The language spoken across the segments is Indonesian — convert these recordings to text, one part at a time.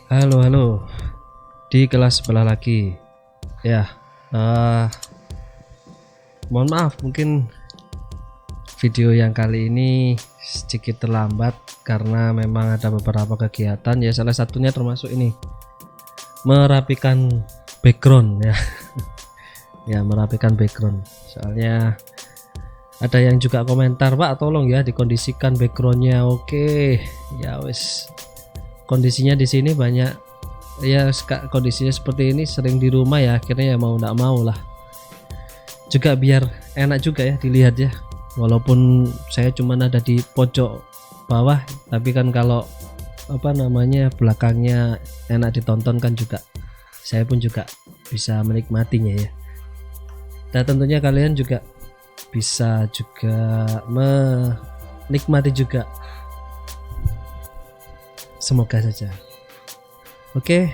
Halo, halo. Di kelas sebelah lagi. Ya, mohon maaf mungkin video yang kali ini sedikit terlambat karena memang ada beberapa kegiatan ya, salah satunya termasuk ini merapikan background ya. Ya, merapikan background. Soalnya ada yang juga komentar, "Pak, tolong ya dikondisikan backgroundnya." Oke, ya wes. Kondisinya di sini banyak ya, kondisinya seperti ini sering di rumah ya, akhirnya ya mau ndak mau lah, juga biar enak juga ya dilihat ya, walaupun saya cuma ada di pojok bawah, tapi kan kalau belakangnya enak ditonton kan juga saya pun juga bisa menikmatinya ya, dan tentunya kalian juga bisa juga menikmati juga, semoga saja. Oke,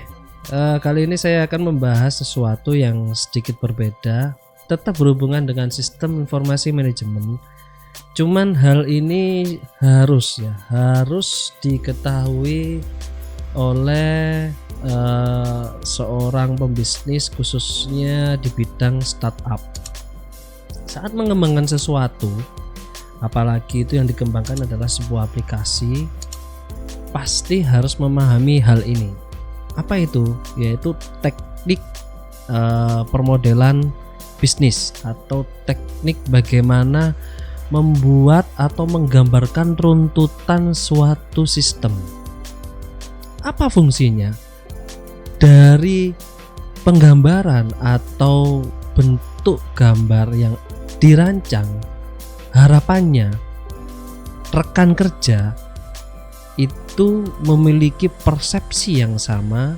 kali ini saya akan membahas sesuatu yang sedikit berbeda, tetap berhubungan dengan sistem informasi manajemen. Cuman hal ini harus diketahui oleh seorang pembisnis, khususnya di bidang startup. Saat mengembangkan sesuatu, apalagi itu yang dikembangkan adalah sebuah aplikasi, pasti harus memahami hal ini. Apa itu? Yaitu teknik permodelan bisnis atau teknik bagaimana membuat atau menggambarkan runtutan suatu sistem. Apa fungsinya? Dari penggambaran atau bentuk gambar yang dirancang, harapannya rekan kerja itu memiliki persepsi yang sama,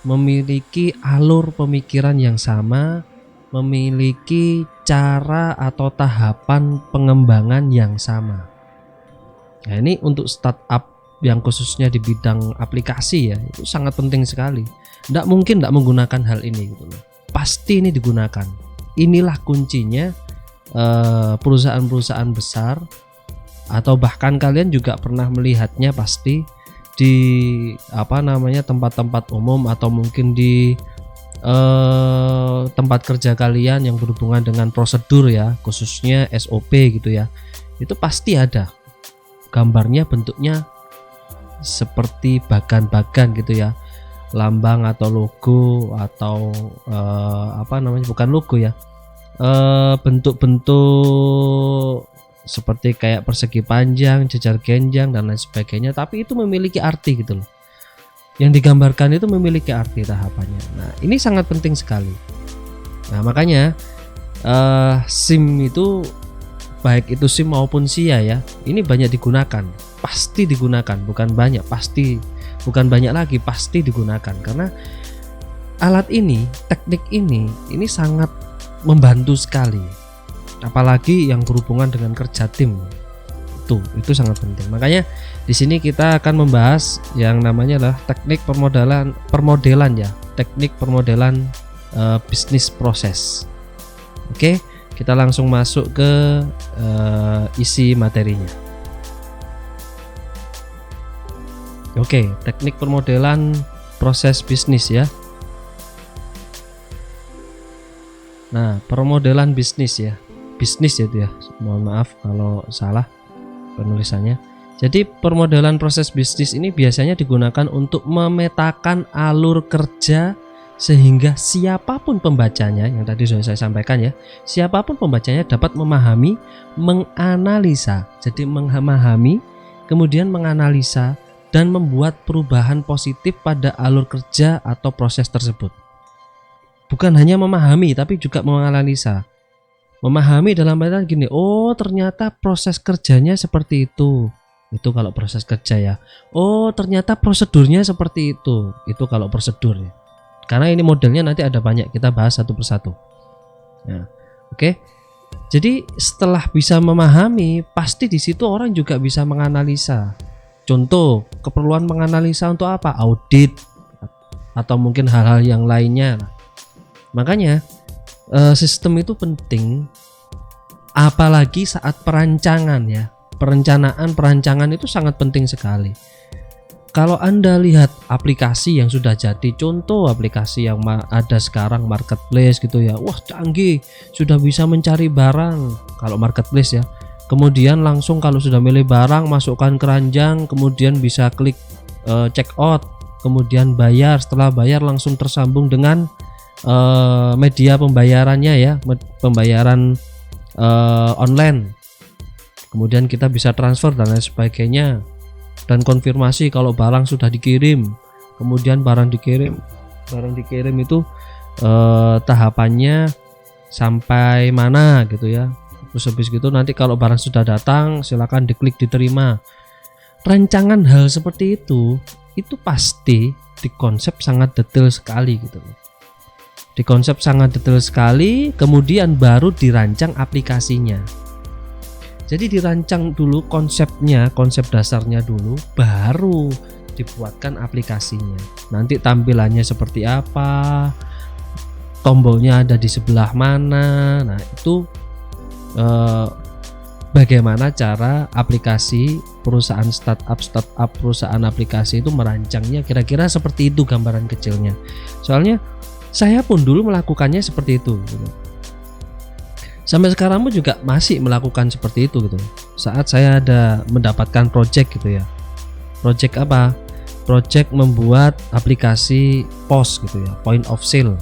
memiliki alur pemikiran yang sama, memiliki cara atau tahapan pengembangan yang sama. Nah, ini untuk startup yang khususnya di bidang aplikasi ya, itu sangat penting sekali. Nggak mungkin nggak menggunakan hal ini gitu loh. Pasti ini digunakan. Inilah kuncinya perusahaan-perusahaan besar, atau bahkan kalian juga pernah melihatnya pasti di tempat-tempat umum, atau mungkin di tempat kerja kalian yang berhubungan dengan prosedur ya, khususnya SOP gitu ya, itu pasti ada gambarnya, bentuknya seperti bagan-bagan gitu ya, lambang atau logo, atau bukan logo ya, bentuk-bentuk seperti kayak persegi panjang, jejar genjang dan lain sebagainya, tapi itu memiliki arti gitu loh. Yang digambarkan itu memiliki arti tahapannya. Nah, ini sangat penting sekali. Nah, makanya SIM itu, baik itu SIM maupun SIA ya, ini banyak digunakan. Pasti digunakan, bukan banyak, pasti, bukan banyak lagi, pasti digunakan, karena alat ini, teknik ini sangat membantu sekali. Apalagi yang berhubungan dengan kerja tim, itu sangat penting. Makanya di sini kita akan membahas yang namanya adalah teknik permodelan ya, teknik permodelan bisnis proses. Oke, kita langsung masuk ke isi materinya. Oke, teknik permodelan proses bisnis ya. Nah, permodelan bisnis ya, bisnis itu ya, mohon maaf kalau salah penulisannya. Jadi permodelan proses bisnis ini biasanya digunakan untuk memetakan alur kerja sehingga siapapun pembacanya, yang tadi sudah saya sampaikan ya, siapapun pembacanya dapat memahami, menganalisa. Jadi memahami, kemudian menganalisa dan membuat perubahan positif pada alur kerja atau proses tersebut. Bukan hanya memahami, tapi juga menganalisa. Memahami dalam artian gini, oh ternyata proses kerjanya seperti itu kalau proses kerja ya. Oh ternyata prosedurnya seperti itu kalau prosedur ya. Karena ini modelnya nanti ada banyak, kita bahas satu persatu. Nah, oke. Jadi setelah bisa memahami, pasti di situ orang juga bisa menganalisa. Contoh, keperluan menganalisa untuk apa? Audit atau mungkin hal-hal yang lainnya. Makanya sistem itu penting, apalagi saat perancangan ya. Perancangan itu sangat penting sekali. Kalau Anda lihat aplikasi yang sudah jadi, contoh aplikasi yang ada sekarang marketplace gitu ya, wah canggih, sudah bisa mencari barang kalau marketplace ya. Kemudian langsung kalau sudah milih barang, masukkan keranjang, kemudian bisa klik check out, kemudian bayar. Setelah bayar langsung tersambung dengan media pembayarannya ya, pembayaran online. Kemudian kita bisa transfer dan lain sebagainya, dan konfirmasi kalau barang sudah dikirim. Kemudian barang dikirim itu tahapannya sampai mana gitu ya. Terus habis gitu nanti kalau barang sudah datang silakan diklik diterima. Rancangan hal seperti itu pasti dikonsep sangat detail sekali gitu. Dikonsep sangat detail sekali, kemudian baru dirancang aplikasinya. Jadi dirancang dulu konsepnya, konsep dasarnya dulu, baru dibuatkan aplikasinya. Nanti tampilannya seperti apa, tombolnya ada di sebelah mana. Nah itu bagaimana cara aplikasi perusahaan startup perusahaan aplikasi itu merancangnya, kira-kira seperti itu gambaran kecilnya. Soalnya saya pun dulu melakukannya seperti itu gitu. Sampai sekarang pun juga masih melakukan seperti itu gitu. Saat saya ada mendapatkan project gitu ya. Project apa? Project membuat aplikasi POS gitu ya, point of sale,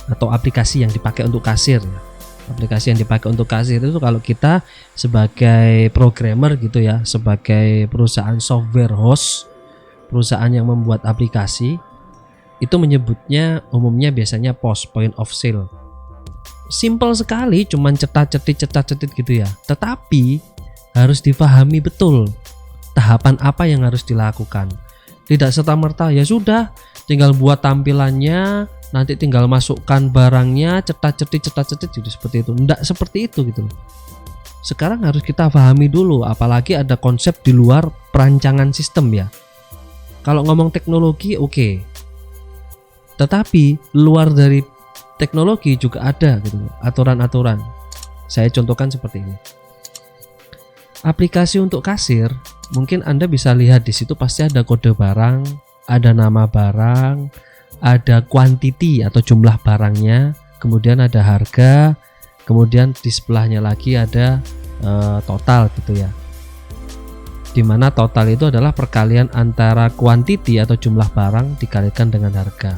atau aplikasi yang dipakai untuk kasir ya. Aplikasi yang dipakai untuk kasir itu kalau kita sebagai programmer gitu ya, sebagai perusahaan software host, perusahaan yang membuat aplikasi, itu menyebutnya umumnya biasanya POS, point of sale. Simple sekali, cuman cetat-cetit gitu ya. Tetapi harus dipahami betul tahapan apa yang harus dilakukan. Tidak serta-merta ya sudah tinggal buat tampilannya, nanti tinggal masukkan barangnya, cetat-cetit jadi seperti itu. Enggak seperti itu gitu. Sekarang harus kita pahami dulu, apalagi ada konsep di luar perancangan sistem ya. Kalau ngomong teknologi oke. Tetapi luar dari teknologi juga ada gitu, aturan-aturan. Saya contohkan seperti ini. Aplikasi untuk kasir, mungkin Anda bisa lihat di situ pasti ada kode barang, ada nama barang, ada quantity atau jumlah barangnya, kemudian ada harga, kemudian di sebelahnya lagi ada total gitu ya. Dimana total itu adalah perkalian antara quantity atau jumlah barang dikalikan dengan harga.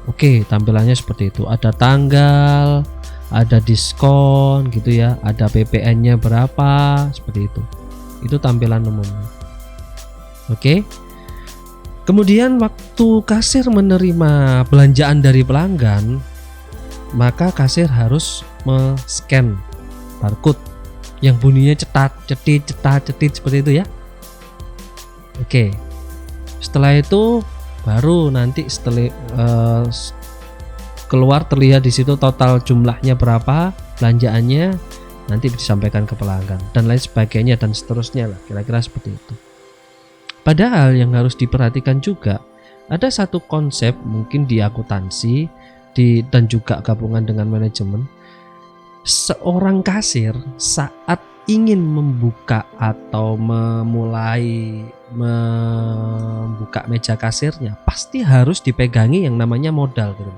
Oke, tampilannya seperti itu. Ada tanggal, ada diskon gitu ya, ada PPN-nya berapa, seperti itu. Itu tampilan umumnya. Oke. Kemudian waktu kasir menerima belanjaan dari pelanggan, maka kasir harus men-scan barcode yang bunyinya cetat cetit seperti itu ya. Oke. Setelah itu baru nanti setelah keluar terlihat di situ total jumlahnya berapa, belanjaannya nanti disampaikan ke pelanggan dan lain sebagainya dan seterusnya lah, kira-kira seperti itu. Padahal yang harus diperhatikan juga ada satu konsep mungkin di akuntansi dan juga gabungan dengan manajemen. Seorang kasir saat ingin membuka atau membuka meja kasirnya pasti harus dipegangi yang namanya modal gitu.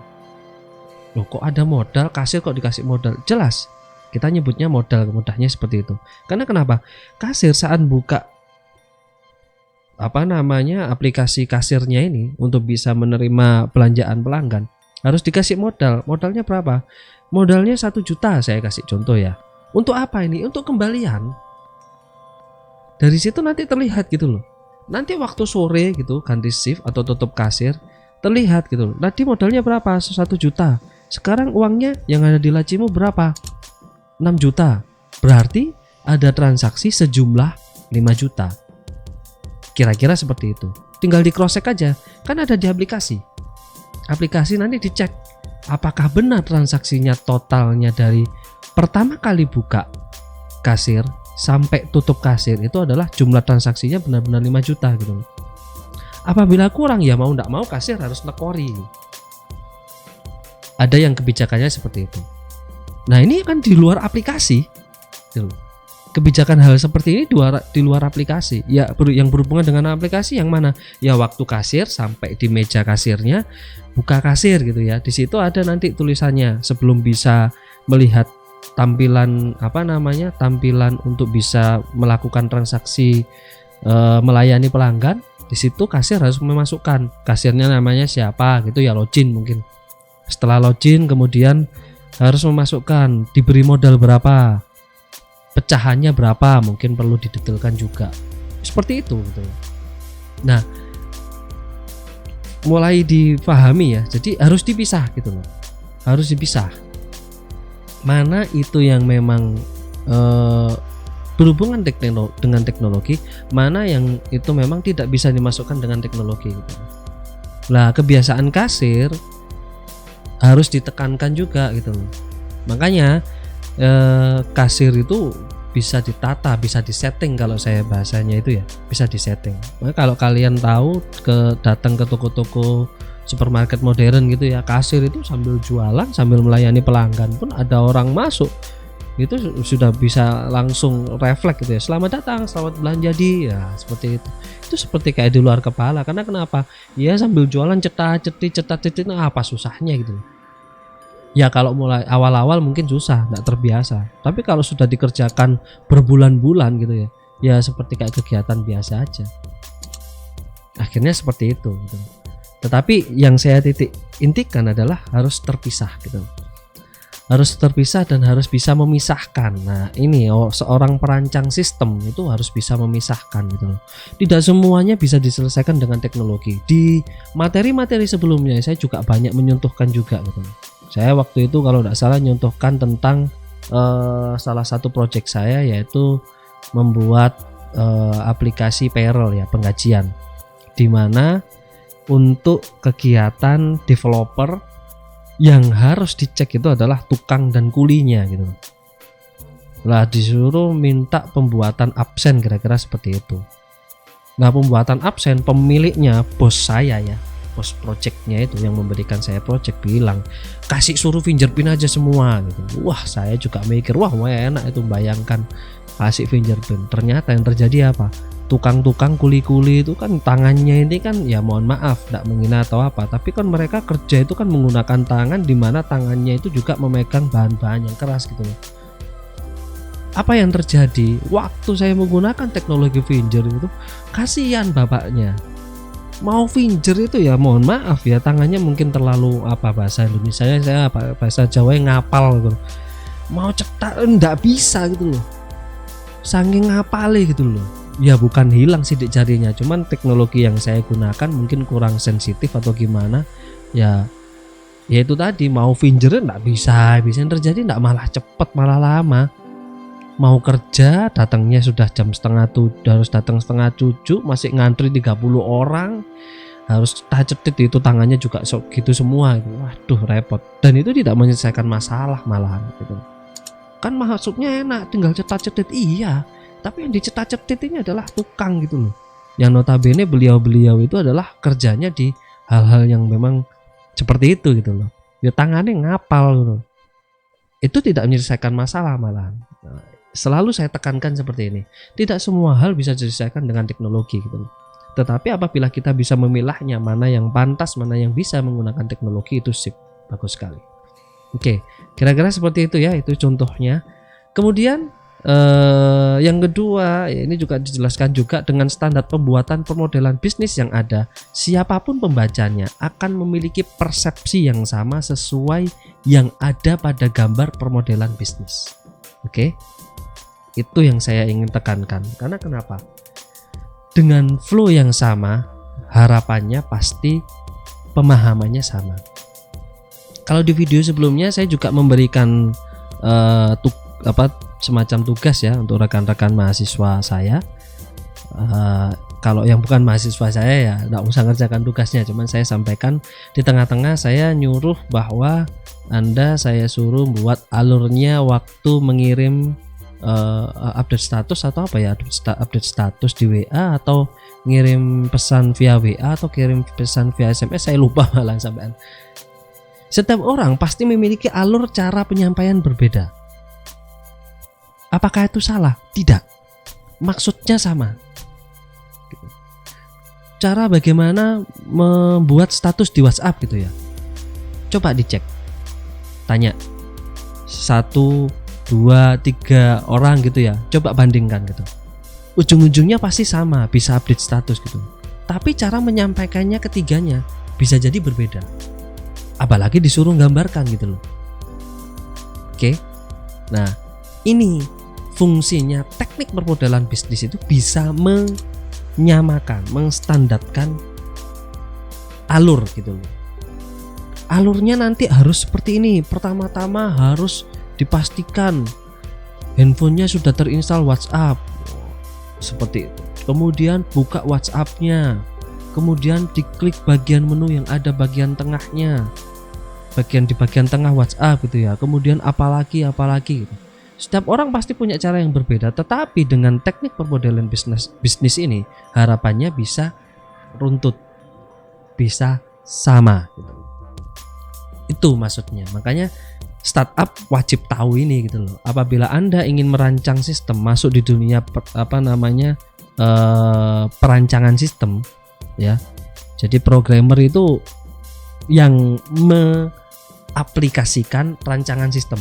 Loh kok ada modal, kasir kok dikasih modal? Jelas kita nyebutnya modal, mudahnya seperti itu. Karena kenapa? Kasir saat buka aplikasi kasirnya ini untuk bisa menerima belanjaan pelanggan harus dikasih modal. Modalnya berapa? Modalnya 1 juta, saya kasih contoh ya. Untuk apa ini? Untuk kembalian. Dari situ nanti terlihat gitu loh. Nanti waktu sore gitu ganti shift atau tutup kasir terlihat gitu loh. Tadi modalnya berapa? 1 juta. Sekarang uangnya yang ada di lacimu berapa? 6 juta. Berarti ada transaksi sejumlah 5 juta. Kira-kira seperti itu. Tinggal di cross check aja, kan ada di aplikasi. Aplikasi nanti dicek apakah benar transaksinya totalnya dari pertama kali buka kasir sampai tutup kasir itu adalah jumlah transaksinya benar-benar 5 juta gitu. Apabila kurang ya mau tidak mau kasir harus nekori. Ada yang kebijakannya seperti itu. Nah ini kan di luar aplikasi gitu. kebijakan hal seperti ini di luar aplikasi. Ya yang berhubungan dengan aplikasi yang mana? Ya waktu kasir sampai di meja kasirnya buka kasir gitu ya. Di situ ada nanti tulisannya sebelum bisa melihat tampilan tampilan untuk bisa melakukan transaksi melayani pelanggan. Di situ kasir harus memasukkan kasirnya namanya siapa gitu ya, login mungkin. Setelah login kemudian harus memasukkan diberi modal berapa, pecahannya berapa, mungkin perlu didetailkan juga seperti itu gitu. Nah mulai dipahami ya, jadi harus dipisah gitu loh, harus dipisah mana itu yang memang berhubungan dengan teknologi, mana yang itu memang tidak bisa dimasukkan dengan teknologi gitu. Lah kebiasaan kasir harus ditekankan juga gitu loh. Makanya kasir itu bisa ditata, bisa disetting, kalau saya bahasanya itu ya bisa disetting. Nah, kalau kalian tahu datang ke toko-toko supermarket modern gitu ya, kasir itu sambil jualan sambil melayani pelanggan pun ada orang masuk itu sudah bisa langsung refleks gitu ya, selamat datang, selamat belanja di, ya seperti itu seperti kayak di luar kepala. Karena kenapa ya, sambil jualan cetak-cetik nah apa susahnya gitu ya. Kalau mulai awal-awal mungkin susah, nggak terbiasa, tapi kalau sudah dikerjakan berbulan-bulan gitu ya, ya seperti kayak kegiatan biasa aja, akhirnya seperti itu gitu. Tetapi yang saya intikan adalah harus terpisah gitu, harus terpisah dan harus bisa memisahkan. Nah ini seorang perancang sistem itu harus bisa memisahkan gitu loh. Tidak semuanya bisa diselesaikan dengan teknologi. Di materi-materi sebelumnya saya juga banyak menyentuhkan juga gitu. Saya waktu itu kalau tidak salah menyentuhkan tentang salah satu project saya, yaitu membuat aplikasi payroll ya, penggajian, di mana untuk kegiatan developer yang harus dicek itu adalah tukang dan kulinya gitu. Lah disuruh minta pembuatan absen, kira-kira seperti itu. Nah pembuatan absen, pemiliknya bos saya ya, bos projectnya itu yang memberikan saya project bilang kasih suruh fingerprint aja semua gitu. Wah saya juga mikir wah enak itu, bayangkan kasih fingerprint. Ternyata yang terjadi apa? Tukang-tukang kuli-kuli itu kan tangannya ini kan ya mohon maaf tidak menghina atau apa, tapi kan mereka kerja itu kan menggunakan tangan, di mana tangannya itu juga memegang bahan-bahan yang keras gitu loh. Apa yang terjadi waktu saya menggunakan teknologi finger itu, kasihan bapaknya mau finger itu ya mohon maaf ya, tangannya mungkin terlalu apa, bahasa Indonesia saya apa, bahasa Jawa ngapal gitu, mau cetak enggak bisa gitu loh, saking ngapale gitu loh. Ya bukan hilang sidik jarinya, cuman teknologi yang saya gunakan mungkin kurang sensitif atau gimana ya. Ya itu tadi, mau finger enggak bisa yang terjadi enggak, malah cepet malah lama. Mau kerja datangnya sudah jam setengah 7, harus datang setengah 7, masih ngantri 30 orang, harus cetit itu tangannya juga gitu semua gitu. Waduh repot, dan itu tidak menyelesaikan masalah malahan gitu. Kan masuknya enak, tinggal cetak-cetit, iya, tapi yang dicetak-cetit ini adalah tukang gitu loh, yang notabene beliau itu adalah kerjanya di hal-hal yang memang seperti itu gitu loh. Ya tangannya ngapal gitu. Itu tidak menyelesaikan masalah malahan. Nah, selalu saya tekankan seperti ini, tidak semua hal bisa diselesaikan dengan teknologi gitu loh. Tetapi apabila kita bisa memilahnya, mana yang pantas, mana yang bisa menggunakan teknologi, itu sip, bagus sekali. Oke, kira-kira seperti itu ya, itu contohnya. Kemudian yang kedua, ya ini juga dijelaskan juga dengan standar pembuatan permodelan bisnis yang ada, siapapun pembacanya akan memiliki persepsi yang sama sesuai yang ada pada gambar permodelan bisnis. Oke, itu yang saya ingin tekankan. Karena kenapa? Dengan flow yang sama, harapannya pasti pemahamannya sama. Kalau di video sebelumnya saya juga memberikan semacam tugas ya untuk rekan-rekan mahasiswa saya. Kalau yang bukan mahasiswa saya ya nggak usah ngerjakan tugasnya, cuman saya sampaikan di tengah-tengah, saya nyuruh bahwa saya suruh buat alurnya waktu mengirim update status atau apa ya, update status di WA, atau ngirim pesan via WA, atau kirim pesan via SMS, saya lupa malah sampean. Setiap orang pasti memiliki alur cara penyampaian berbeda. Apakah itu salah? Tidak. Maksudnya sama. Cara bagaimana membuat status di WhatsApp gitu ya. Coba dicek. Tanya 1, 2, 3 orang gitu ya. Coba bandingkan gitu. Ujung-ujungnya pasti sama, bisa update status gitu. Tapi cara menyampaikannya ketiganya bisa jadi berbeda. Apalagi disuruh gambarkan gitu loh. Oke. Nah, ini fungsinya teknik permodalan bisnis itu bisa menyamakan, mengstandarkan alur gitu loh. Alurnya nanti harus seperti ini. Pertama-tama harus dipastikan handphonenya sudah terinstall WhatsApp. Seperti itu. Kemudian buka WhatsApp-nya. Kemudian diklik bagian menu yang ada bagian tengahnya. Di bagian tengah WhatsApp gitu ya. Kemudian apalagi gitu. Setiap orang pasti punya cara yang berbeda, tetapi dengan teknik permodalan bisnis ini harapannya bisa runtut, bisa sama gitu. Itu maksudnya. Makanya startup wajib tahu ini gitu loh. Apabila Anda ingin merancang sistem, masuk di dunia perancangan sistem ya. Jadi programmer itu yang aplikasikan rancangan sistem.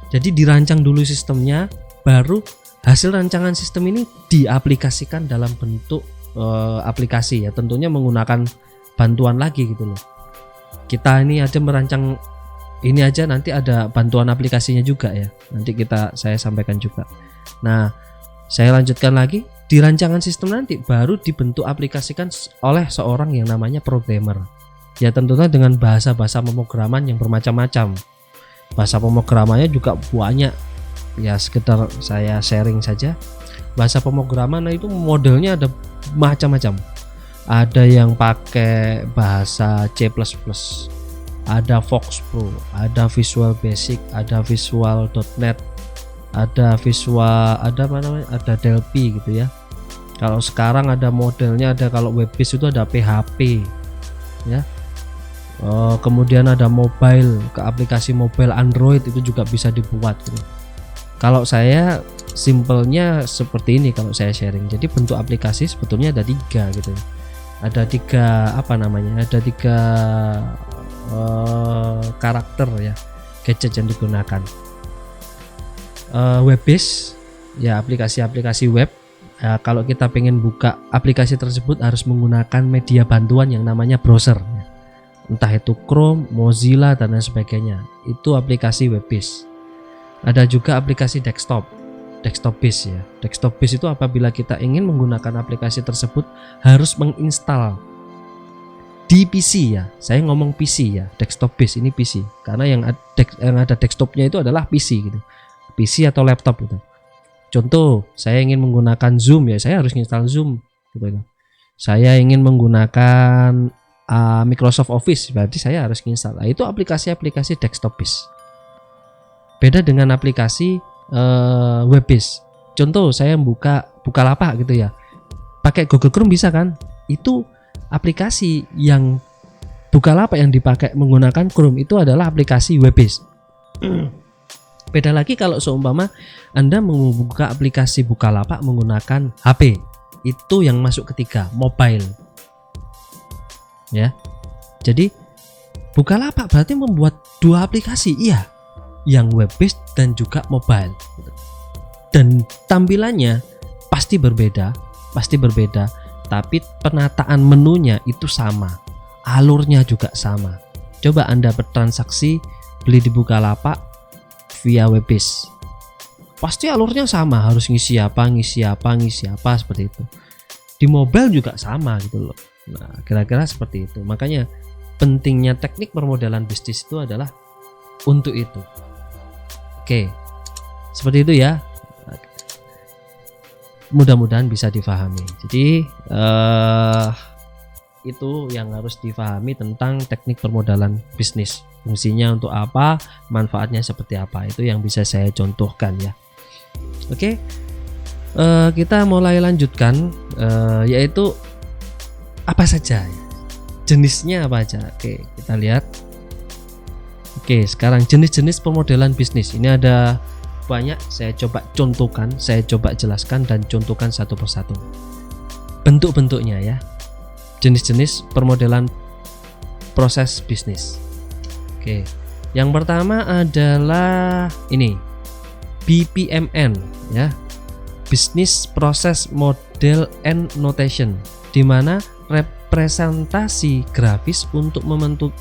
Jadi dirancang dulu sistemnya, baru hasil rancangan sistem ini diaplikasikan dalam bentuk aplikasi ya. Tentunya menggunakan bantuan lagi gitu loh. Kita ini aja merancang ini aja, nanti ada bantuan aplikasinya juga ya. Nanti saya sampaikan juga. Nah, saya lanjutkan lagi. Di rancangan sistem nanti baru dibentuk aplikasikan oleh seorang yang namanya programmer. Ya tentunya dengan bahasa-bahasa pemrograman yang bermacam-macam. Bahasa pemrogramannya juga banyak. Ya sekedar saya sharing saja. Bahasa pemrograman itu modelnya ada macam-macam. Ada yang pakai bahasa C++, ada Fox Pro, ada Visual Basic, ada Visual.net, ada Delphi gitu ya. Kalau sekarang ada modelnya, ada kalau web based itu ada PHP ya. Kemudian ada mobile, ke aplikasi mobile Android itu juga bisa dibuat gitu. Kalau saya simpelnya seperti ini kalau saya sharing. Jadi bentuk aplikasi sebetulnya ada 3 gitu. Ada 3 ada 3 karakter ya, gadget yang digunakan. Web based ya, aplikasi-aplikasi web. Kalau kita pengen buka aplikasi tersebut harus menggunakan media bantuan yang namanya browser, entah itu Chrome, Mozilla dan lain sebagainya. Itu aplikasi web based. Ada juga aplikasi desktop based ya. Desktop based itu apabila kita ingin menggunakan aplikasi tersebut harus menginstal di PC ya. Saya ngomong PC ya, desktop based ini PC. Karena yang ada desktopnya itu adalah PC gitu. PC atau laptop gitu. Contoh, saya ingin menggunakan Zoom ya, saya harus install Zoom gitu. Saya ingin menggunakan Microsoft Office, berarti saya harus install. Nah, itu aplikasi-aplikasi desktop based. Beda dengan aplikasi web based. Contoh, saya buka Bukalapak gitu ya. Pakai Google Chrome bisa kan? Itu aplikasi yang Bukalapak yang dipakai menggunakan Chrome itu adalah aplikasi web based. Beda lagi kalau seumpama Anda membuka aplikasi Bukalapak menggunakan HP, itu yang masuk ketiga, mobile. Ya. Jadi Bukalapak berarti membuat 2 aplikasi, iya, yang web based dan juga mobile. Dan tampilannya pasti berbeda, tapi penataan menunya itu sama, alurnya juga sama. Coba Anda bertransaksi beli di Bukalapak via web based, pasti alurnya sama, harus ngisi apa seperti itu. Di mobile juga sama gitu loh. Nah, kira-kira seperti itu. Makanya pentingnya teknik permodalan bisnis itu adalah untuk itu. Oke, seperti itu ya. Mudah-mudahan bisa difahami. Jadi itu yang harus difahami tentang teknik permodalan bisnis. Fungsinya untuk apa, manfaatnya seperti apa, itu yang bisa saya contohkan ya. Oke, kita mulai lanjutkan, yaitu apa saja jenisnya, apa aja. Oke, kita lihat. Oke, sekarang jenis-jenis permodalan bisnis. Ini ada banyak, saya coba contohkan, saya coba jelaskan dan contohkan satu persatu. Bentuk-bentuknya ya. Jenis-jenis permodelan proses bisnis. Oke. Yang pertama adalah ini. BPMN ya. Business Process Model and Notation, di mana representasi grafis untuk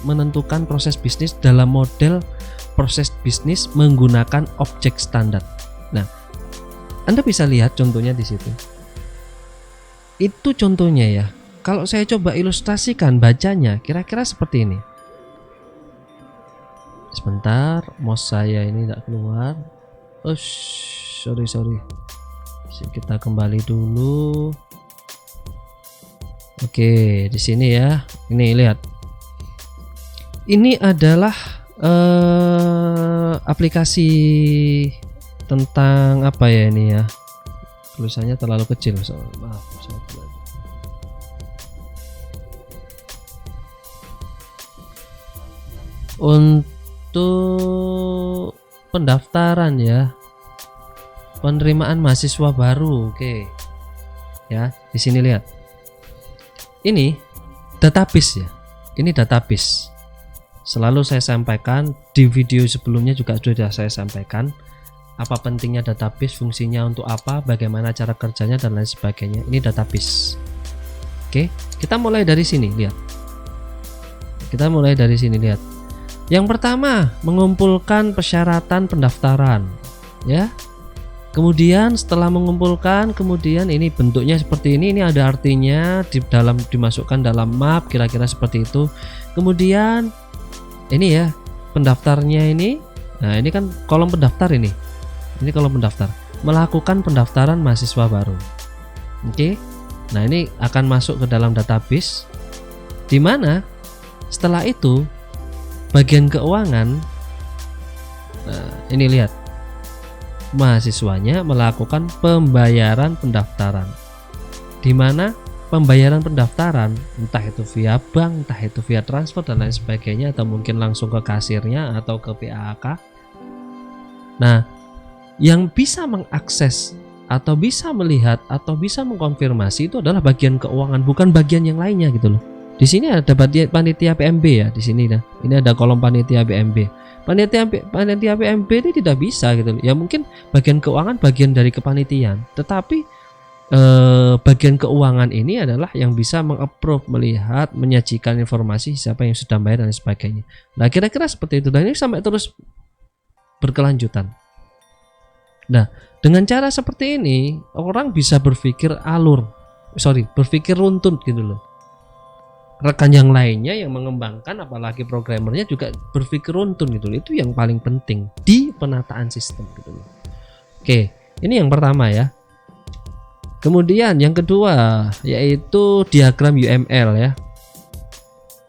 menentukan proses bisnis dalam model proses bisnis menggunakan objek standar. Nah, Anda bisa lihat contohnya di situ. Itu contohnya ya. Kalau saya coba ilustrasikan bacanya, kira-kira seperti ini. Sebentar, mouse saya ini tidak keluar. Oh, sorry. Kita kembali dulu. Oke, di sini ya. Ini lihat. Ini adalah aplikasi tentang apa ya ini ya? Tulisannya terlalu kecil. Maaf, saya untuk pendaftaran ya, penerimaan mahasiswa baru. Oke ya, di sini lihat, ini database ya, ini database. Selalu saya sampaikan di video sebelumnya juga sudah saya sampaikan apa pentingnya database, fungsinya untuk apa, bagaimana cara kerjanya dan lain sebagainya. Ini database. Oke, kita mulai dari sini, lihat. Kita mulai dari sini, lihat. Yang pertama, mengumpulkan persyaratan pendaftaran, ya. Kemudian setelah mengumpulkan, kemudian ini bentuknya seperti ini ada artinya dimasukkan dalam map, kira-kira seperti itu. Kemudian ini ya, pendaftarnya ini. Nah, ini kan kolom pendaftar ini. Ini kolom pendaftar. Melakukan pendaftaran mahasiswa baru. Oke. Nah, ini akan masuk ke dalam database, di mana setelah itu bagian keuangan, nah ini lihat, mahasiswanya melakukan pembayaran pendaftaran, di mana pembayaran pendaftaran entah itu via bank, entah itu via transfer dan lain sebagainya, atau mungkin langsung ke kasirnya atau ke PAK. Nah, yang bisa mengakses atau bisa melihat atau bisa mengkonfirmasi itu adalah bagian keuangan, bukan bagian yang lainnya gitu loh. Di sini ada panitia PMB ya, di sini nah. Ini ada kolom panitia PMB. Panitia PMB ini tidak bisa gitu. Ya mungkin bagian keuangan bagian dari kepanitiaan, tetapi bagian keuangan ini adalah yang bisa mengapprove, melihat, menyajikan informasi siapa yang sudah bayar dan sebagainya. Nah, kira-kira seperti itu, dan ini sampai terus berkelanjutan. Nah, dengan cara seperti ini orang bisa berpikir berpikir runtun gitu loh. Rekan yang lainnya yang mengembangkan, apalagi programmernya juga berpikir runtun gitu loh. Itu yang paling penting di penataan sistem gitu loh. Oke, ini yang pertama ya. Kemudian yang kedua yaitu diagram UML ya.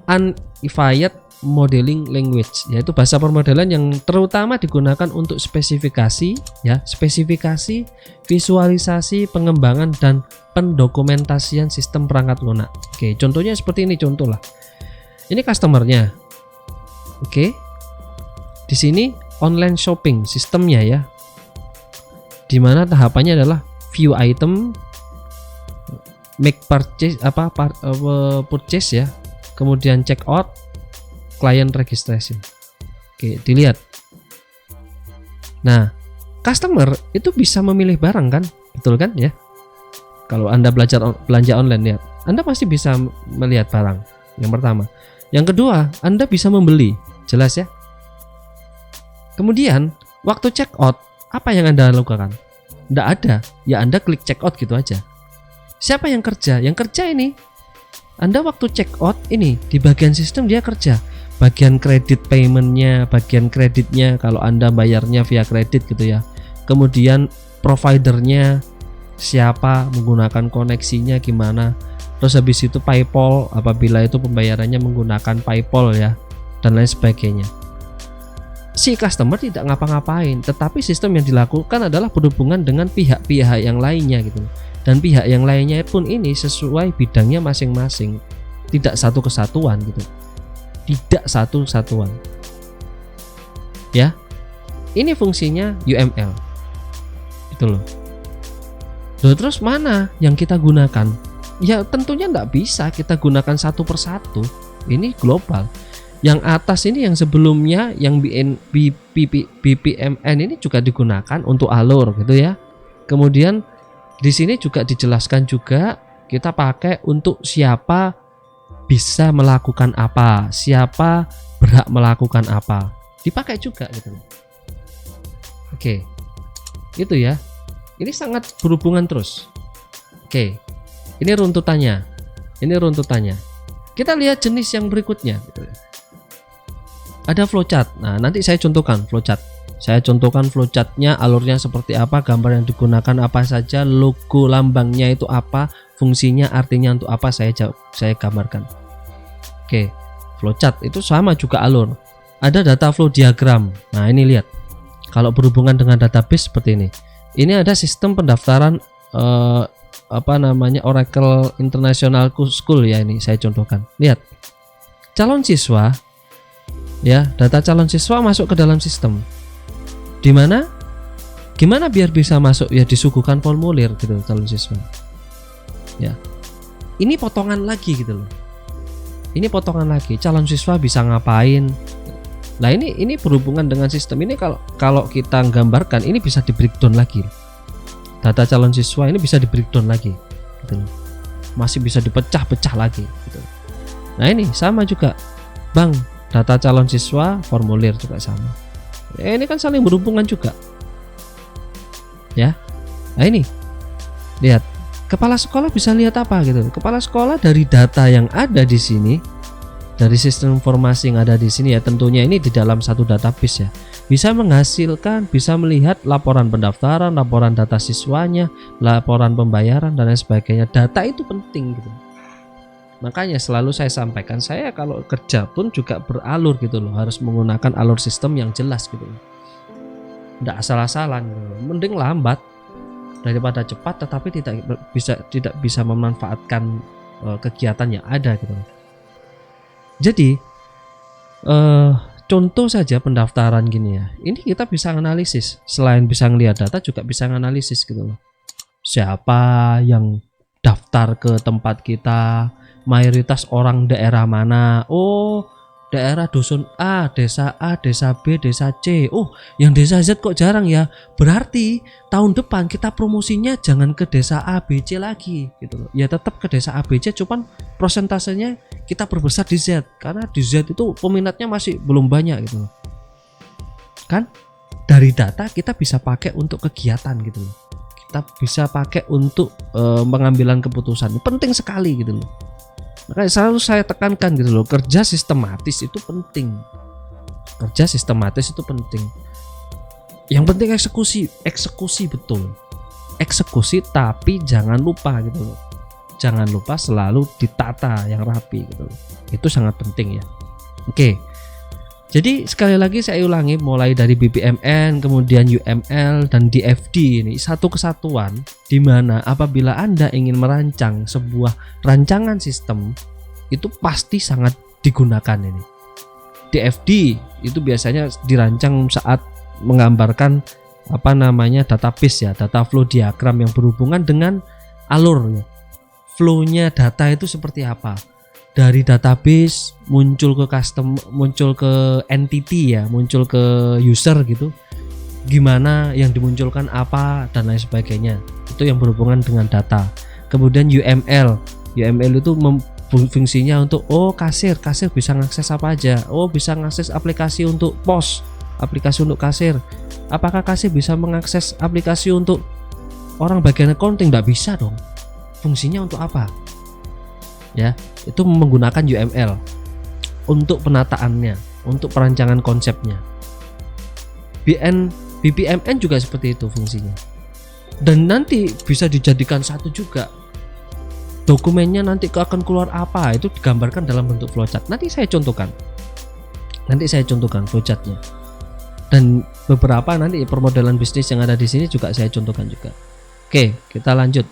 Unified Modeling Language, yaitu bahasa permodelan yang terutama digunakan untuk spesifikasi ya, spesifikasi, visualisasi, pengembangan dan pendokumentasian sistem perangkat lunak. Oke, contohnya seperti ini, contoh lah. Ini customernya. Oke. Di sini online shopping sistemnya ya. Di mana tahapannya adalah view item, make purchase purchase ya. Kemudian check out, client registration. Oke, dilihat. Nah, customer itu bisa memilih barang kan? Betul kan ya? Kalau Anda belanja online, lihat, Anda pasti bisa melihat barang. Yang pertama. Yang kedua, Anda bisa membeli. Jelas ya? Kemudian, waktu check out, apa yang Anda lakukan? Tidak ada. Ya Anda klik check out gitu aja. Siapa yang kerja? Yang kerja ini. Anda waktu check out ini, di bagian sistem dia kerja. Bagian kredit paymentnya, bagian kreditnya, kalau Anda bayarnya via kredit gitu ya. Kemudian providernya siapa, menggunakan koneksinya gimana, terus habis itu PayPal apabila itu pembayarannya menggunakan PayPal ya, dan lain sebagainya. Si customer tidak ngapa-ngapain, tetapi sistem yang dilakukan adalah berhubungan dengan pihak-pihak yang lainnya gitu, dan pihak yang lainnya pun ini sesuai bidangnya masing-masing, tidak satu kesatuan gitu, tidak satu satuan ya. Ini fungsinya UML. gitu loh. Terus mana yang kita gunakan? Ya tentunya nggak bisa kita gunakan satu persatu. Ini global. Yang atas ini yang sebelumnya yang BPMN ini juga digunakan untuk alur gitu ya. Kemudian di sini juga dijelaskan juga kita pakai untuk siapa bisa melakukan apa, siapa berhak melakukan apa. Dipakai juga gitu. Oke. Itu ya. Ini sangat berhubungan terus. Oke. Ini runtutannya. Kita lihat jenis yang berikutnya gitu. Ada flowchart. Nah, nanti saya contohkan flowchart. Saya contohkan flowchartnya, alurnya seperti apa, gambar yang digunakan apa saja, logo lambangnya itu apa, fungsinya artinya untuk apa, saya gambarkan. Oke. Flowchart itu sama juga alur. Ada data flow diagram. Nah, ini lihat. Kalau berhubungan dengan database seperti ini. Ini ada sistem pendaftaran Oracle International School ya, ini saya contohkan. Lihat. Calon siswa ya, data calon siswa masuk ke dalam sistem. Di mana? Gimana biar bisa masuk? Ya disuguhkan formulir gitu calon siswa. Ya. Ini potongan lagi gitu loh. Ini potongan lagi. Calon siswa bisa ngapain? Nah, ini berhubungan dengan sistem ini. Kalau kita gambarkan ini bisa di breakdown lagi. Data calon siswa ini bisa di breakdown lagi gitu. Masih bisa dipecah-pecah lagi gitu. Nah, ini sama juga Bang, data calon siswa formulir juga sama. Ini kan saling berhubungan juga ya. Nah, ini lihat, kepala sekolah bisa lihat apa gitu. Kepala sekolah dari data yang ada di sini, dari sistem informasi yang ada di sini ya, tentunya ini di dalam satu database ya, bisa menghasilkan, bisa melihat laporan pendaftaran, laporan data siswanya, laporan pembayaran dan lain sebagainya. Data itu penting gitu. Makanya selalu saya sampaikan, saya kalau kerja pun juga beralur gitu loh, harus menggunakan alur sistem yang jelas gitu loh. Nggak asal-asalan gitu loh. Mending lambat daripada cepat tetapi tidak bisa memanfaatkan kegiatan yang ada gitu loh. Jadi contoh saja pendaftaran gini ya, ini kita bisa analisis, selain bisa ngelihat data juga bisa analisis gitu loh. Siapa yang daftar ke tempat kita, mayoritas orang daerah mana? Oh, daerah dusun A, desa B, desa C. Oh, yang desa Z kok jarang ya. Berarti tahun depan kita promosinya jangan ke desa A, B, C lagi gitu loh. Ya tetap ke desa A, B, C, cuman prosentasenya kita perbesar di Z, karena di Z itu peminatnya masih belum banyak gitu loh. Kan dari data kita bisa pakai untuk kegiatan gitu loh. Kita bisa pakai untuk pengambilan keputusan. Penting sekali gitu loh. Makanya selalu saya tekankan gitu loh, kerja sistematis itu penting. Kerja sistematis itu penting. Yang penting eksekusi betul. Eksekusi tapi jangan lupa gitu loh. Jangan lupa selalu ditata yang rapi gitu loh. Itu sangat penting ya. Oke. Jadi sekali lagi saya ulangi, mulai dari BPMN, kemudian UML dan DFD ini satu kesatuan, di mana apabila Anda ingin merancang sebuah rancangan sistem itu pasti sangat digunakan ini. DFD itu biasanya dirancang saat menggambarkan database ya, data flow diagram yang berhubungan dengan alur ya. Flow-nya data itu seperti apa? Dari database muncul ke custom, muncul ke entity ya, muncul ke user gitu. Gimana yang dimunculkan apa dan lain sebagainya. Itu yang berhubungan dengan data. Kemudian UML itu fungsinya untuk kasir bisa mengakses apa aja. Bisa mengakses aplikasi untuk pos, aplikasi untuk kasir. Apakah kasir bisa mengakses aplikasi untuk orang bagian accounting? Nggak bisa dong. Fungsinya untuk apa? Ya, itu menggunakan UML untuk penataannya, untuk perancangan konsepnya. BPMN juga seperti itu fungsinya. Dan nanti bisa dijadikan satu juga. Dokumennya nanti akan keluar apa, itu digambarkan dalam bentuk flowchart. Nanti saya contohkan flowchartnya. Dan beberapa nanti permodalan bisnis yang ada di sini juga saya contohkan juga. Oke, kita lanjut.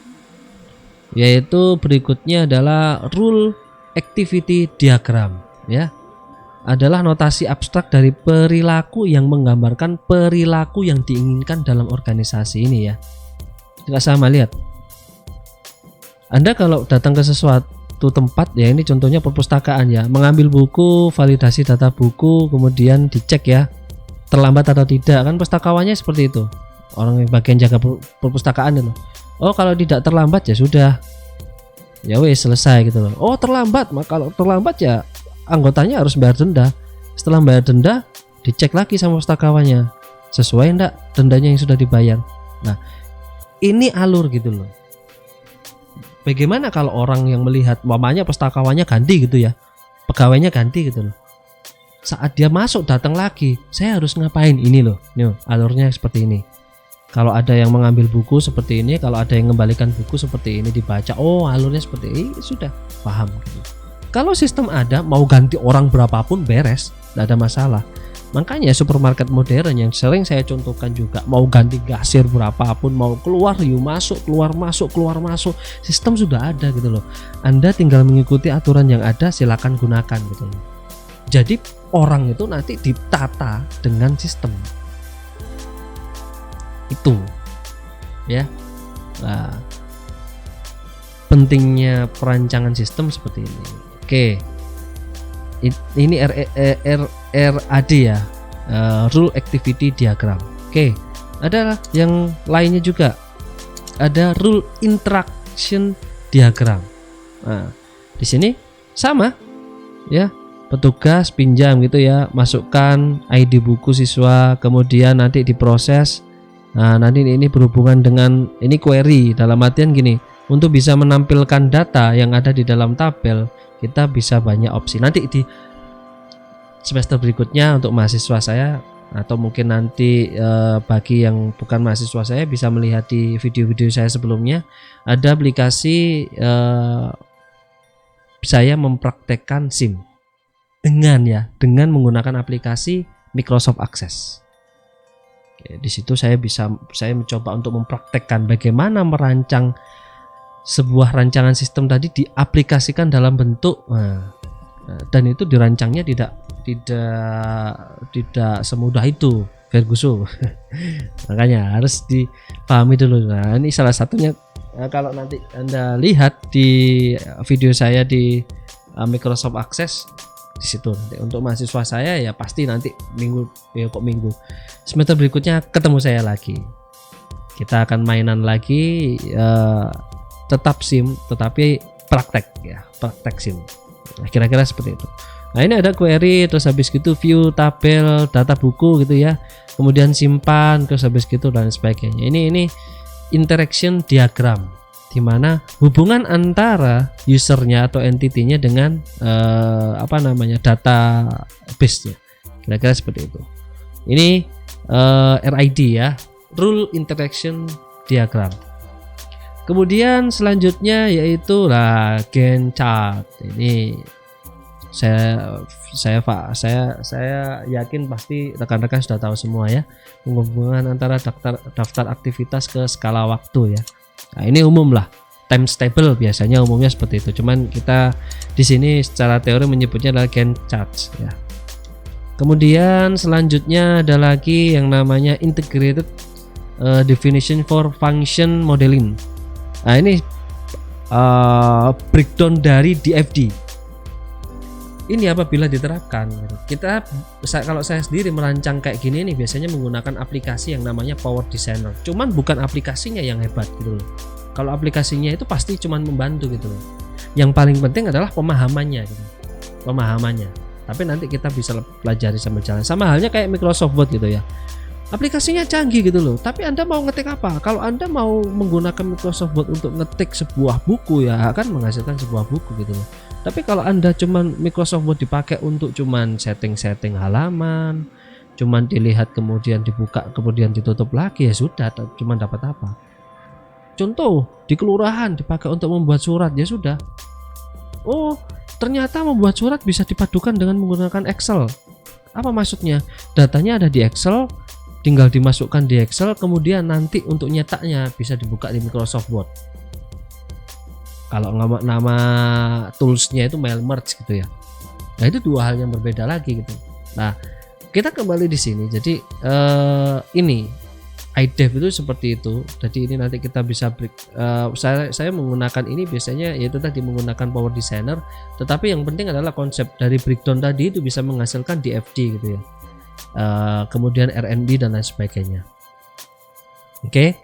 Yaitu berikutnya adalah rule activity diagram ya. adalah notasi abstrak dari perilaku yang menggambarkan perilaku yang diinginkan dalam organisasi ini ya. Tidak sama, lihat. Anda kalau datang ke sesuatu tempat ya, ini contohnya perpustakaan ya, mengambil buku, validasi data buku, kemudian dicek ya terlambat atau tidak, kan pustakawannya seperti itu. Orang yang bagian jaga perpustakaan itu. Oh, kalau tidak terlambat ya sudah. Ya wes, selesai gitu loh. Oh, terlambat, maka kalau terlambat ya anggotanya harus bayar denda. Setelah bayar denda, dicek lagi sama pustakawannya sesuai enggak dendanya yang sudah dibayar. Nah, ini alur gitu loh. Bagaimana kalau orang yang melihat mamanya pustakawannya ganti gitu ya, pegawainya ganti gitu loh. Saat dia masuk datang lagi, saya harus ngapain ini loh. Nih, alurnya seperti ini. Kalau ada yang mengambil buku seperti ini, kalau ada yang mengembalikan buku seperti ini dibaca, oh alurnya seperti ini, sudah paham gitu. Kalau sistem ada, mau ganti orang berapapun beres, tidak ada masalah. Makanya supermarket modern yang sering saya contohkan juga, mau ganti kasir berapapun, mau keluar yuk masuk, keluar masuk, sistem sudah ada gitu loh. Anda tinggal mengikuti aturan yang ada, silakan gunakan gitu loh. Jadi orang itu nanti ditata dengan sistem. Itu ya. Nah, pentingnya perancangan sistem seperti ini. Oke, ini RAD ya, Rule Activity Diagram. Oke, ada yang lainnya juga, ada Rule Interaction Diagram. Nah, di sini sama ya, petugas pinjam gitu ya, masukkan ID buku siswa, kemudian nanti diproses. Nah, nanti ini berhubungan dengan ini query, dalam artian gini, untuk bisa menampilkan data yang ada di dalam tabel, kita bisa banyak opsi. Nanti di semester berikutnya untuk mahasiswa saya, atau mungkin nanti bagi yang bukan mahasiswa saya bisa melihat di video-video saya sebelumnya, ada aplikasi saya mempraktekkan SIM dengan menggunakan aplikasi Microsoft Access. Di situ saya mencoba untuk mempraktekkan bagaimana merancang sebuah rancangan sistem tadi diaplikasikan dalam bentuk, dan itu dirancangnya tidak semudah itu, Ferguson. Makanya harus dipahami dulu. Nah, ini salah satunya. Kalau nanti Anda lihat di video saya di Microsoft Access, di situ nanti untuk mahasiswa saya ya pasti nanti minggu semester berikutnya ketemu saya lagi, kita akan mainan lagi, tetap SIM tetapi praktek SIM. Nah, kira-kira seperti itu. Nah, ini ada query, terus habis gitu view tabel data buku gitu ya, kemudian simpan, terus habis gitu dan sebagainya. Ini interaction diagram, di mana hubungan antara usernya atau entity-nya dengan database-nya, kira-kira seperti itu. Ini RID ya, Rule Interaction Diagram. Kemudian selanjutnya yaitu Gantt chart. Ini saya yakin pasti rekan-rekan sudah tahu semua ya, penghubungan antara daftar aktivitas ke skala waktu ya. Nah, ini umum lah, times table biasanya umumnya seperti itu. Cuman kita di sini secara teori menyebutnya adalah Gantt chart ya. Kemudian selanjutnya ada lagi yang namanya Integrated Definition for Function Modeling. Nah, ini breakdown dari DFD. Ini apabila diterapkan, kalau saya sendiri merancang kayak gini nih biasanya menggunakan aplikasi yang namanya Power Designer. Cuman bukan aplikasinya yang hebat gitu loh. Kalau aplikasinya itu pasti cuman membantu gitu loh. Yang paling penting adalah pemahamannya gitu. Tapi nanti kita bisa pelajari sambil jalan. Sama halnya kayak Microsoft Word gitu ya. Aplikasinya canggih gitu loh. Tapi Anda mau ngetik apa? Kalau Anda mau menggunakan Microsoft Word untuk ngetik sebuah buku ya akan menghasilkan sebuah buku gitu loh. Tapi kalau Anda cuman Microsoft Word dipakai untuk cuman setting halaman, cuman dilihat kemudian dibuka kemudian ditutup lagi, ya sudah, cuman dapat apa? Contoh di kelurahan dipakai untuk membuat surat, ya sudah. Oh, ternyata membuat surat bisa dipadukan dengan menggunakan Excel. Apa maksudnya? Datanya ada di Excel, tinggal dimasukkan di Excel, kemudian nanti untuk nyetaknya bisa dibuka di Microsoft Word. Kalau nama toolsnya itu mail merge gitu ya. Nah, itu dua hal yang berbeda lagi gitu. Nah, kita kembali di sini. Jadi ini iDev itu seperti itu. Jadi ini nanti kita bisa saya menggunakan ini biasanya yaitu tadi menggunakan Power Designer, tetapi yang penting adalah konsep dari breakdown tadi itu bisa menghasilkan DFD gitu ya. Kemudian RNB dan lain sebagainya. Oke.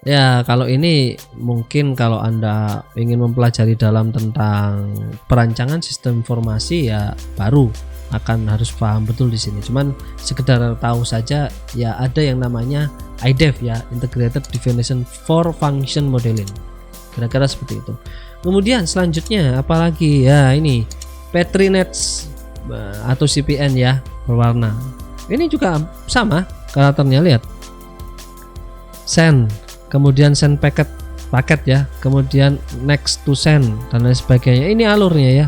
Ya, kalau ini mungkin kalau Anda ingin mempelajari dalam tentang perancangan sistem informasi ya baru akan harus paham betul di sini. Cuman sekedar tahu saja ya ada yang namanya iDev ya, Integrated Definition for Function Modeling. Kira-kira seperti itu. Kemudian selanjutnya apalagi ya ini Petri-Nets atau CPN ya berwarna. Ini juga sama karakternya, lihat. Send, kemudian send paket ya, kemudian next to send dan lain sebagainya. Ini alurnya ya.